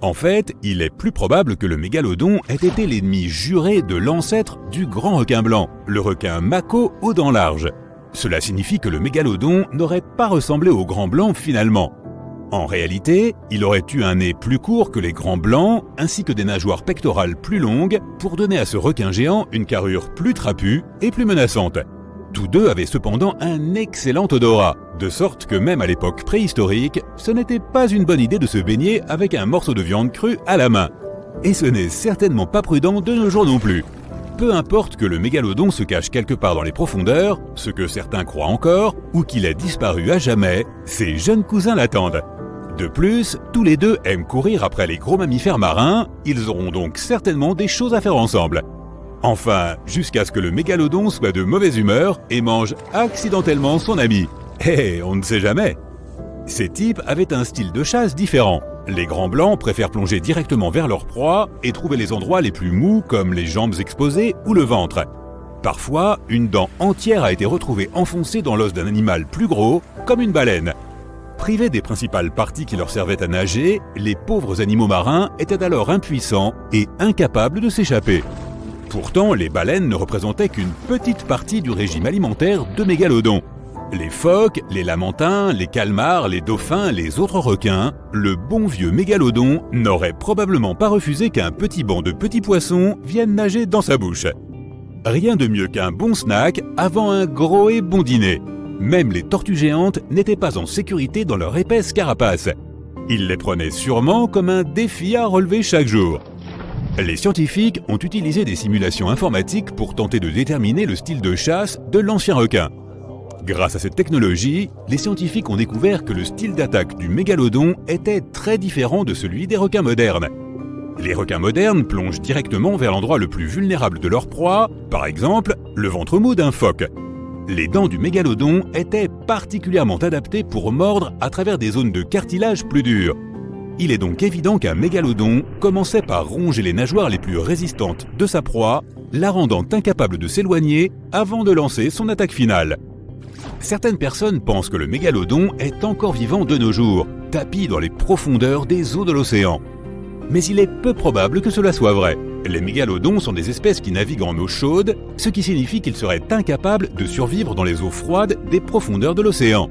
En fait, il est plus probable que le mégalodon ait été l'ennemi juré de l'ancêtre du grand requin blanc, le requin mako aux dents larges. Cela signifie que le mégalodon n'aurait pas ressemblé au grand blanc finalement. En réalité, il aurait eu un nez plus court que les grands blancs, ainsi que des nageoires pectorales plus longues, pour donner à ce requin géant une carrure plus trapue et plus menaçante. Tous deux avaient cependant un excellent odorat, de sorte que même à l'époque préhistorique, ce n'était pas une bonne idée de se baigner avec un morceau de viande crue à la main. Et ce n'est certainement pas prudent de nos jours non plus. Peu importe que le mégalodon se cache quelque part dans les profondeurs, ce que certains croient encore, ou qu'il ait disparu à jamais, ses jeunes cousins l'attendent. De plus, tous les deux aiment courir après les gros mammifères marins, ils auront donc certainement des choses à faire ensemble. Enfin, jusqu'à ce que le mégalodon soit de mauvaise humeur et mange accidentellement son ami. On ne sait jamais. Ces types avaient un style de chasse différent. Les grands blancs préfèrent plonger directement vers leur proie et trouver les endroits les plus mous comme les jambes exposées ou le ventre. Parfois, une dent entière a été retrouvée enfoncée dans l'os d'un animal plus gros, comme une baleine. Privés des principales parties qui leur servaient à nager, les pauvres animaux marins étaient alors impuissants et incapables de s'échapper. Pourtant, les baleines ne représentaient qu'une petite partie du régime alimentaire de mégalodons. Les phoques, les lamantins, les calmars, les dauphins, les autres requins, le bon vieux mégalodon n'aurait probablement pas refusé qu'un petit banc de petits poissons vienne nager dans sa bouche. Rien de mieux qu'un bon snack avant un gros et bon dîner. Même les tortues géantes n'étaient pas en sécurité dans leur épaisse carapace. Ils les prenaient sûrement comme un défi à relever chaque jour. Les scientifiques ont utilisé des simulations informatiques pour tenter de déterminer le style de chasse de l'ancien requin. Grâce à cette technologie, les scientifiques ont découvert que le style d'attaque du mégalodon était très différent de celui des requins modernes. Les requins modernes plongent directement vers l'endroit le plus vulnérable de leur proie, par exemple le ventre mou d'un phoque. Les dents du mégalodon étaient particulièrement adaptées pour mordre à travers des zones de cartilage plus dures. Il est donc évident qu'un mégalodon commençait par ronger les nageoires les plus résistantes de sa proie, la rendant incapable de s'éloigner avant de lancer son attaque finale. Certaines personnes pensent que le mégalodon est encore vivant de nos jours, tapi dans les profondeurs des eaux de l'océan. Mais il est peu probable que cela soit vrai. Les mégalodons sont des espèces qui naviguent en eau chaude, ce qui signifie qu'ils seraient incapables de survivre dans les eaux froides des profondeurs de l'océan.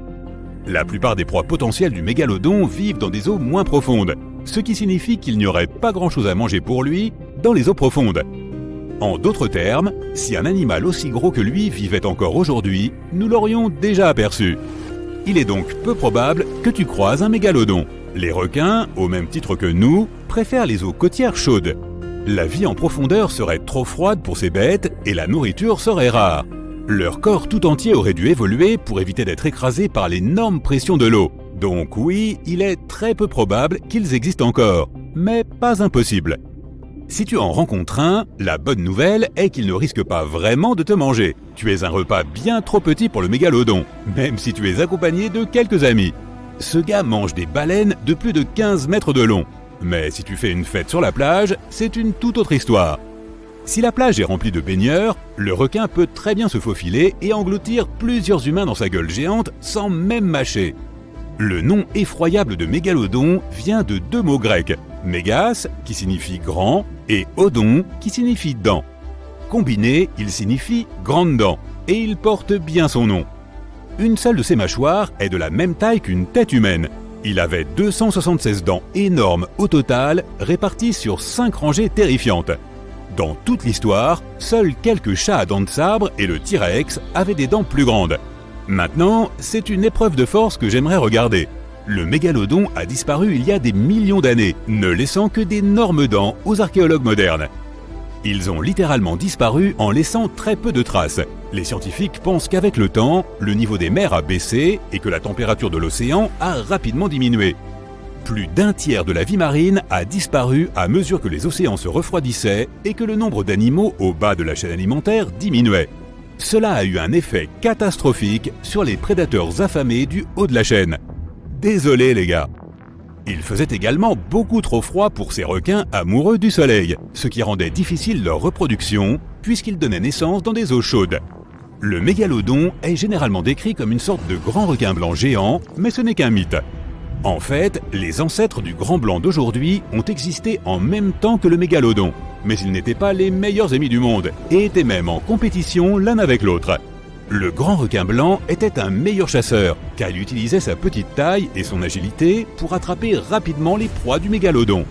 La plupart des proies potentielles du mégalodon vivent dans des eaux moins profondes, ce qui signifie qu'il n'y aurait pas grand-chose à manger pour lui dans les eaux profondes. En d'autres termes, si un animal aussi gros que lui vivait encore aujourd'hui, nous l'aurions déjà aperçu. Il est donc peu probable que tu croises un mégalodon. Les requins, au même titre que nous, préfèrent les eaux côtières chaudes. La vie en profondeur serait trop froide pour ces bêtes et la nourriture serait rare. Leur corps tout entier aurait dû évoluer pour éviter d'être écrasés par l'énorme pression de l'eau. Donc oui, il est très peu probable qu'ils existent encore, mais pas impossible. Si tu en rencontres un, la bonne nouvelle est qu'il ne risque pas vraiment de te manger. Tu es un repas bien trop petit pour le mégalodon, même si tu es accompagné de quelques amis. Ce gars mange des baleines de plus de 15 mètres de long. Mais si tu fais une fête sur la plage, c'est une toute autre histoire. Si la plage est remplie de baigneurs, le requin peut très bien se faufiler et engloutir plusieurs humains dans sa gueule géante sans même mâcher. Le nom effroyable de mégalodon vient de deux mots grecs, mégas, qui signifie grand, et odon, qui signifie dent. Combiné, il signifie grande dent, et il porte bien son nom. Une seule de ses mâchoires est de la même taille qu'une tête humaine. Il avait 276 dents énormes au total, réparties sur 5 rangées terrifiantes. Dans toute l'histoire, seuls quelques chats à dents de sabre et le T-Rex avaient des dents plus grandes. Maintenant, c'est une épreuve de force que j'aimerais regarder. Le mégalodon a disparu il y a des millions d'années, ne laissant que d'énormes dents aux archéologues modernes. Ils ont littéralement disparu en laissant très peu de traces. Les scientifiques pensent qu'avec le temps, le niveau des mers a baissé et que la température de l'océan a rapidement diminué. Plus d'un tiers de la vie marine a disparu à mesure que les océans se refroidissaient et que le nombre d'animaux au bas de la chaîne alimentaire diminuait. Cela a eu un effet catastrophique sur les prédateurs affamés du haut de la chaîne. Désolé les gars. Il faisait également beaucoup trop froid pour ces requins amoureux du soleil, ce qui rendait difficile leur reproduction puisqu'ils donnaient naissance dans des eaux chaudes. Le mégalodon est généralement décrit comme une sorte de grand requin blanc géant, mais ce n'est qu'un mythe. En fait, les ancêtres du grand blanc d'aujourd'hui ont existé en même temps que le mégalodon, mais ils n'étaient pas les meilleurs amis du monde et étaient même en compétition l'un avec l'autre. Le grand requin blanc était un meilleur chasseur, car il utilisait sa petite taille et son agilité pour attraper rapidement les proies du mégalodon.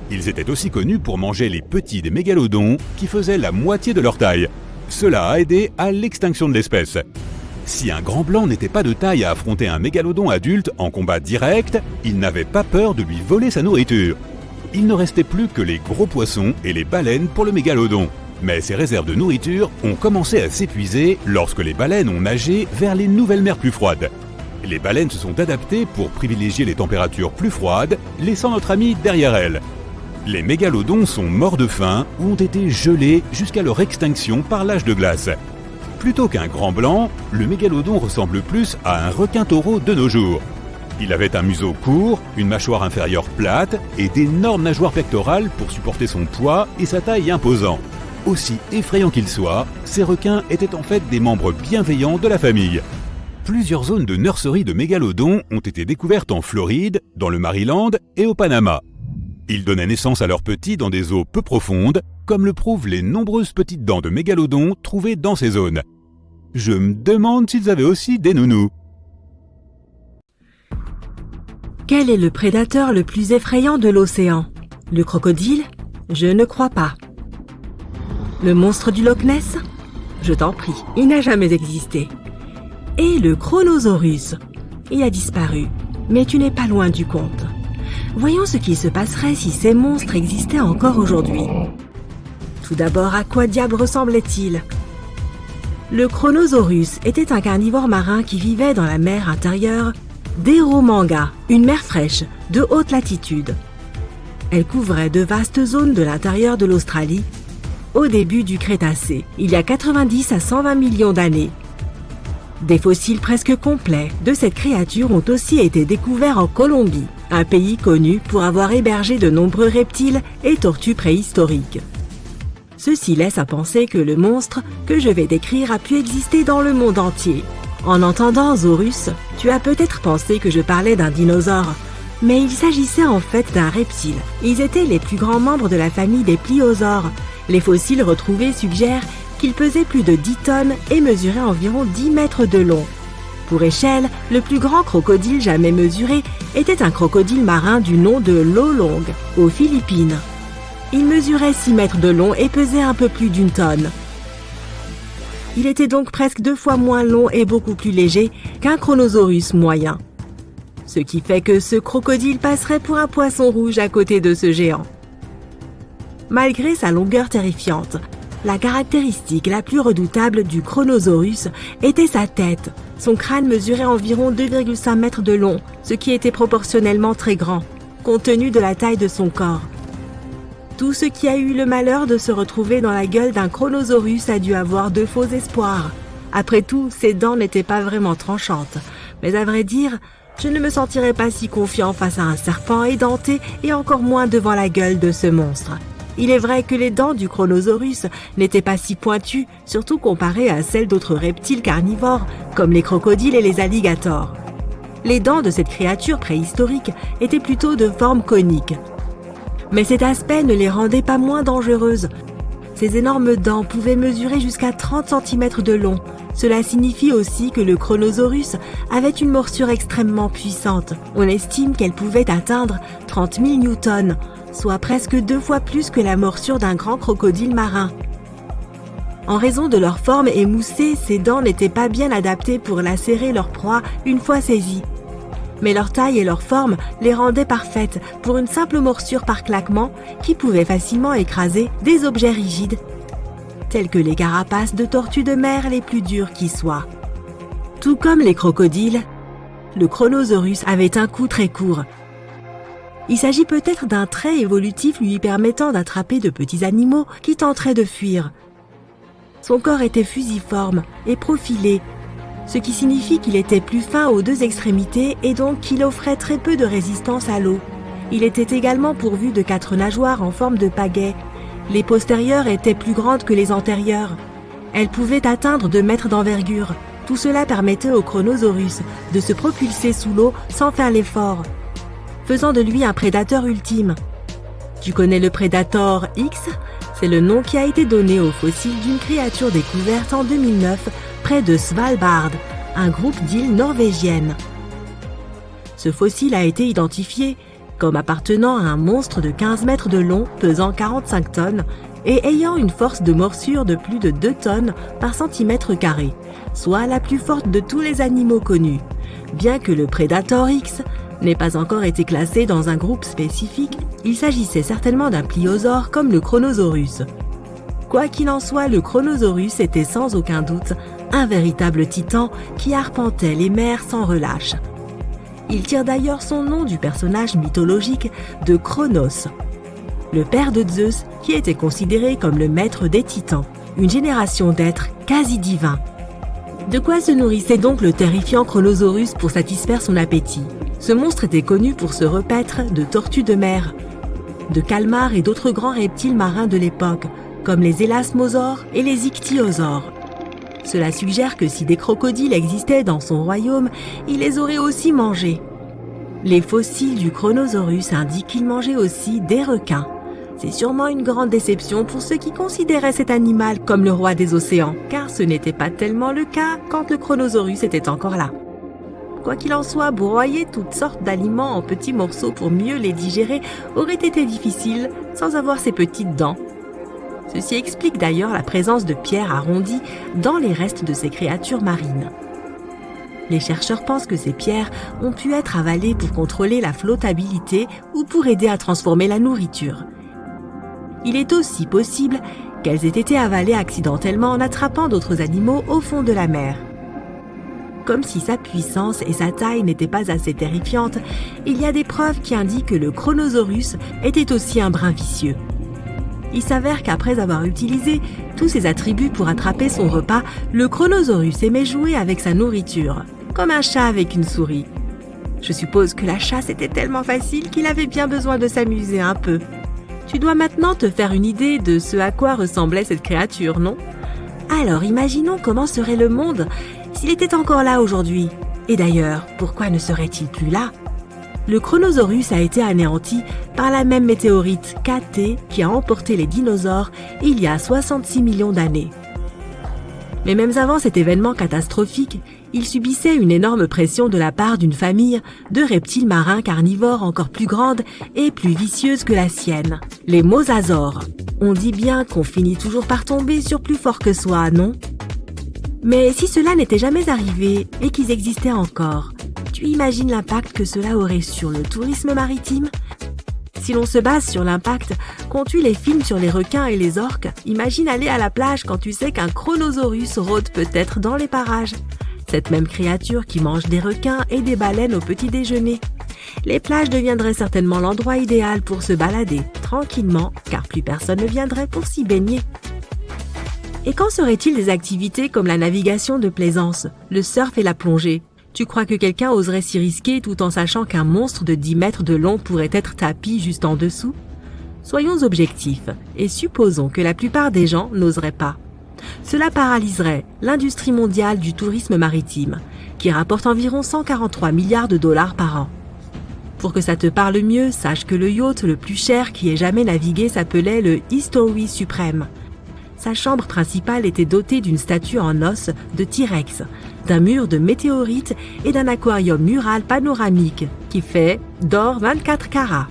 Ils étaient aussi connus pour manger les petits des mégalodons qui faisaient la moitié de leur taille. Cela a aidé à l'extinction de l'espèce. Si un grand blanc n'était pas de taille à affronter un mégalodon adulte en combat direct, il n'avait pas peur de lui voler sa nourriture. Il ne restait plus que les gros poissons et les baleines pour le mégalodon. Mais ses réserves de nourriture ont commencé à s'épuiser lorsque les baleines ont nagé vers les nouvelles mers plus froides. Les baleines se sont adaptées pour privilégier les températures plus froides, laissant notre ami derrière elles. Les mégalodons sont morts de faim ou ont été gelés jusqu'à leur extinction par l'âge de glace. Plutôt qu'un grand blanc, le mégalodon ressemble plus à un requin-taureau de nos jours. Il avait un museau court, une mâchoire inférieure plate et d'énormes nageoires pectorales pour supporter son poids et sa taille imposante. Aussi effrayants qu'ils soient, ces requins étaient en fait des membres bienveillants de la famille. Plusieurs zones de nurserie de mégalodons ont été découvertes en Floride, dans le Maryland et au Panama. Ils donnaient naissance à leurs petits dans des eaux peu profondes, comme le prouvent les nombreuses petites dents de mégalodons trouvées dans ces zones. Je me demande s'ils avaient aussi des nounous. Quel est le prédateur le plus effrayant de l'océan? Le crocodile? Je ne crois pas. Le monstre du Loch Ness? Je t'en prie, il n'a jamais existé. Et le Chronosaurus? Il a disparu, mais tu n'es pas loin du compte. Voyons ce qui se passerait si ces monstres existaient encore aujourd'hui. Tout d'abord, à quoi diable ressemblait-il? Le Chronosaurus était un carnivore marin qui vivait dans la mer intérieure d'Eromanga, une mer fraîche de haute latitude. Elle couvrait de vastes zones de l'intérieur de l'Australie au début du Crétacé, il y a 90 à 120 millions d'années. Des fossiles presque complets de cette créature ont aussi été découverts en Colombie, un pays connu pour avoir hébergé de nombreux reptiles et tortues préhistoriques. Ceci laisse à penser que le monstre que je vais décrire a pu exister dans le monde entier. En entendant Saurus, tu as peut-être pensé que je parlais d'un dinosaure, mais il s'agissait en fait d'un reptile. Ils étaient les plus grands membres de la famille des pliosaures. Les fossiles retrouvés suggèrent qu'il pesait plus de 10 tonnes et mesurait environ 10 mètres de long. Pour échelle, le plus grand crocodile jamais mesuré était un crocodile marin du nom de Lolong, aux Philippines. Il mesurait 6 mètres de long et pesait un peu plus d'1 tonne. Il était donc presque 2 fois moins long et beaucoup plus léger qu'un Chronosaurus moyen. Ce qui fait que ce crocodile passerait pour un poisson rouge à côté de ce géant. Malgré sa longueur terrifiante, la caractéristique la plus redoutable du Chronosaurus était sa tête. Son crâne mesurait environ 2,5 mètres de long, ce qui était proportionnellement très grand, compte tenu de la taille de son corps. Tout ce qui a eu le malheur de se retrouver dans la gueule d'un Chronosaurus a dû avoir de faux espoirs. Après tout, ses dents n'étaient pas vraiment tranchantes. Mais à vrai dire, je ne me sentirais pas si confiant face à un serpent édenté et encore moins devant la gueule de ce monstre. Il est vrai que les dents du Chronosaurus n'étaient pas si pointues, surtout comparées à celles d'autres reptiles carnivores, comme les crocodiles et les alligators. Les dents de cette créature préhistorique étaient plutôt de forme conique. Mais cet aspect ne les rendait pas moins dangereuses. Ces énormes dents pouvaient mesurer jusqu'à 30 cm de long. Cela signifie aussi que le Chronosaurus avait une morsure extrêmement puissante. On estime qu'elle pouvait atteindre 30 000 newtons, soit presque 2 fois plus que la morsure d'un grand crocodile marin. En raison de leur forme émoussée, ces dents n'étaient pas bien adaptées pour lacérer leur proie une fois saisie. Mais leur taille et leur forme les rendaient parfaites pour une simple morsure par claquement qui pouvait facilement écraser des objets rigides, tels que les carapaces de tortues de mer les plus dures qui soient. Tout comme les crocodiles, le Chronosaurus avait un cou très court. Il s'agit peut-être d'un trait évolutif lui permettant d'attraper de petits animaux qui tenteraient de fuir. Son corps était fusiforme et profilé, ce qui signifie qu'il était plus fin aux 2 extrémités et donc qu'il offrait très peu de résistance à l'eau. Il était également pourvu de 4 nageoires en forme de pagaie. Les postérieures étaient plus grandes que les antérieures. Elles pouvaient atteindre 2 mètres d'envergure. Tout cela permettait au Chronosaurus de se propulser sous l'eau sans faire l'effort, faisant de lui un prédateur ultime. Tu connais le Predator X? C'est le nom qui a été donné au fossile d'une créature découverte en 2009 près de Svalbard, un groupe d'îles norvégiennes. Ce fossile a été identifié comme appartenant à un monstre de 15 mètres de long, pesant 45 tonnes et ayant une force de morsure de plus de 2 tonnes par centimètre carré, soit la plus forte de tous les animaux connus. Bien que le Predator X n'ait pas encore été classé dans un groupe spécifique, il s'agissait certainement d'un pliosaure comme le Chronosaurus. Quoi qu'il en soit, le Chronosaurus était sans aucun doute un véritable titan qui arpentait les mers sans relâche. Il tire d'ailleurs son nom du personnage mythologique de Cronos, le père de Zeus qui était considéré comme le maître des titans, une génération d'êtres quasi divins. De quoi se nourrissait donc le terrifiant Chronosaurus pour satisfaire son appétit? Ce monstre était connu pour se repaître de tortues de mer, de calmars et d'autres grands reptiles marins de l'époque, comme les élasmosaures et les ichthyosaures. Cela suggère que si des crocodiles existaient dans son royaume, il les aurait aussi mangés. Les fossiles du Chronosaurus indiquent qu'il mangeait aussi des requins. C'est sûrement une grande déception pour ceux qui considéraient cet animal comme le roi des océans, car ce n'était pas tellement le cas quand le Chronosaurus était encore là. Quoi qu'il en soit, broyer toutes sortes d'aliments en petits morceaux pour mieux les digérer aurait été difficile sans avoir ces petites dents. Ceci explique d'ailleurs la présence de pierres arrondies dans les restes de ces créatures marines. Les chercheurs pensent que ces pierres ont pu être avalées pour contrôler la flottabilité ou pour aider à transformer la nourriture. Il est aussi possible qu'elles aient été avalées accidentellement en attrapant d'autres animaux au fond de la mer. Comme si sa puissance et sa taille n'étaient pas assez terrifiantes, il y a des preuves qui indiquent que le Chronosaurus était aussi un brin vicieux. Il s'avère qu'après avoir utilisé tous ses attributs pour attraper son repas, le Chronosaurus aimait jouer avec sa nourriture, comme un chat avec une souris. Je suppose que la chasse était tellement facile qu'il avait bien besoin de s'amuser un peu. Tu dois maintenant te faire une idée de ce à quoi ressemblait cette créature, non ? Alors imaginons comment serait le monde s'il était encore là aujourd'hui. Et d'ailleurs, pourquoi ne serait-il plus là ? Le Chronosaurus a été anéanti par la même météorite KT qui a emporté les dinosaures il y a 66 millions d'années. Mais même avant cet événement catastrophique, il subissait une énorme pression de la part d'une famille de reptiles marins carnivores encore plus grande et plus vicieuse que la sienne, les mosasaures. On dit bien qu'on finit toujours par tomber sur plus fort que soi, non ? Mais si cela n'était jamais arrivé et qu'ils existaient encore, tu imagines l'impact que cela aurait sur le tourisme maritime ? Si l'on se base sur l'impact qu'ont eu les films sur les requins et les orques, imagine aller à la plage quand tu sais qu'un Chronosaurus rôde peut-être dans les parages. Cette même créature qui mange des requins et des baleines au petit déjeuner. Les plages deviendraient certainement l'endroit idéal pour se balader, tranquillement, car plus personne ne viendrait pour s'y baigner. Et qu'en serait-il des activités comme la navigation de plaisance, le surf et la plongée ? Tu crois que quelqu'un oserait s'y risquer tout en sachant qu'un monstre de 10 mètres de long pourrait être tapi juste en dessous ? Soyons objectifs et supposons que la plupart des gens n'oseraient pas. Cela paralyserait l'industrie mondiale du tourisme maritime, qui rapporte environ 143 milliards de dollars par an. Pour que ça te parle mieux, sache que le yacht le plus cher qui ait jamais navigué s'appelait le History Supreme. Sa chambre principale était dotée d'une statue en os de T-Rex, d'un mur de météorites et d'un aquarium mural panoramique qui fait d'or 24 carats.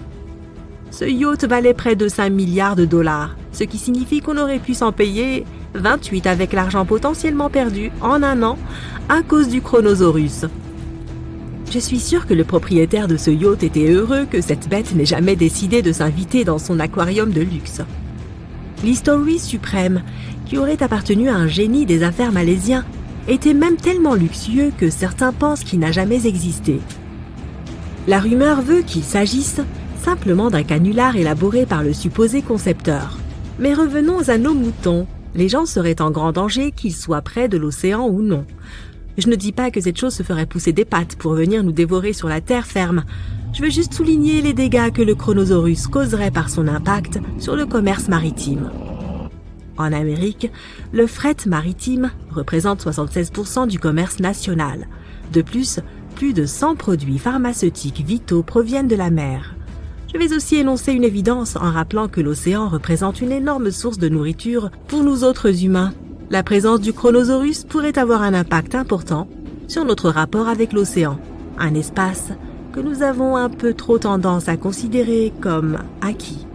Ce yacht valait près de 5 milliards de dollars, ce qui signifie qu'on aurait pu s'en payer 28 avec l'argent potentiellement perdu en un an à cause du Chronosaurus. Je suis sûre que le propriétaire de ce yacht était heureux que cette bête n'ait jamais décidé de s'inviter dans son aquarium de luxe. L'History Supreme, qui aurait appartenu à un génie des affaires malaisien, était même tellement luxueux que certains pensent qu'il n'a jamais existé. La rumeur veut qu'il s'agisse simplement d'un canular élaboré par le supposé concepteur. Mais revenons à nos moutons. Les gens seraient en grand danger qu'ils soient près de l'océan ou non. Je ne dis pas que cette chose se ferait pousser des pattes pour venir nous dévorer sur la terre ferme. Je veux juste souligner les dégâts que le Chronosaurus causerait par son impact sur le commerce maritime. En Amérique, le fret maritime représente 76% du commerce national. De plus de 100 produits pharmaceutiques vitaux proviennent de la mer. Je vais aussi énoncer une évidence en rappelant que l'océan représente une énorme source de nourriture pour nous autres humains. La présence du Chronosaurus pourrait avoir un impact important sur notre rapport avec l'océan, un espace que nous avons un peu trop tendance à considérer comme acquis.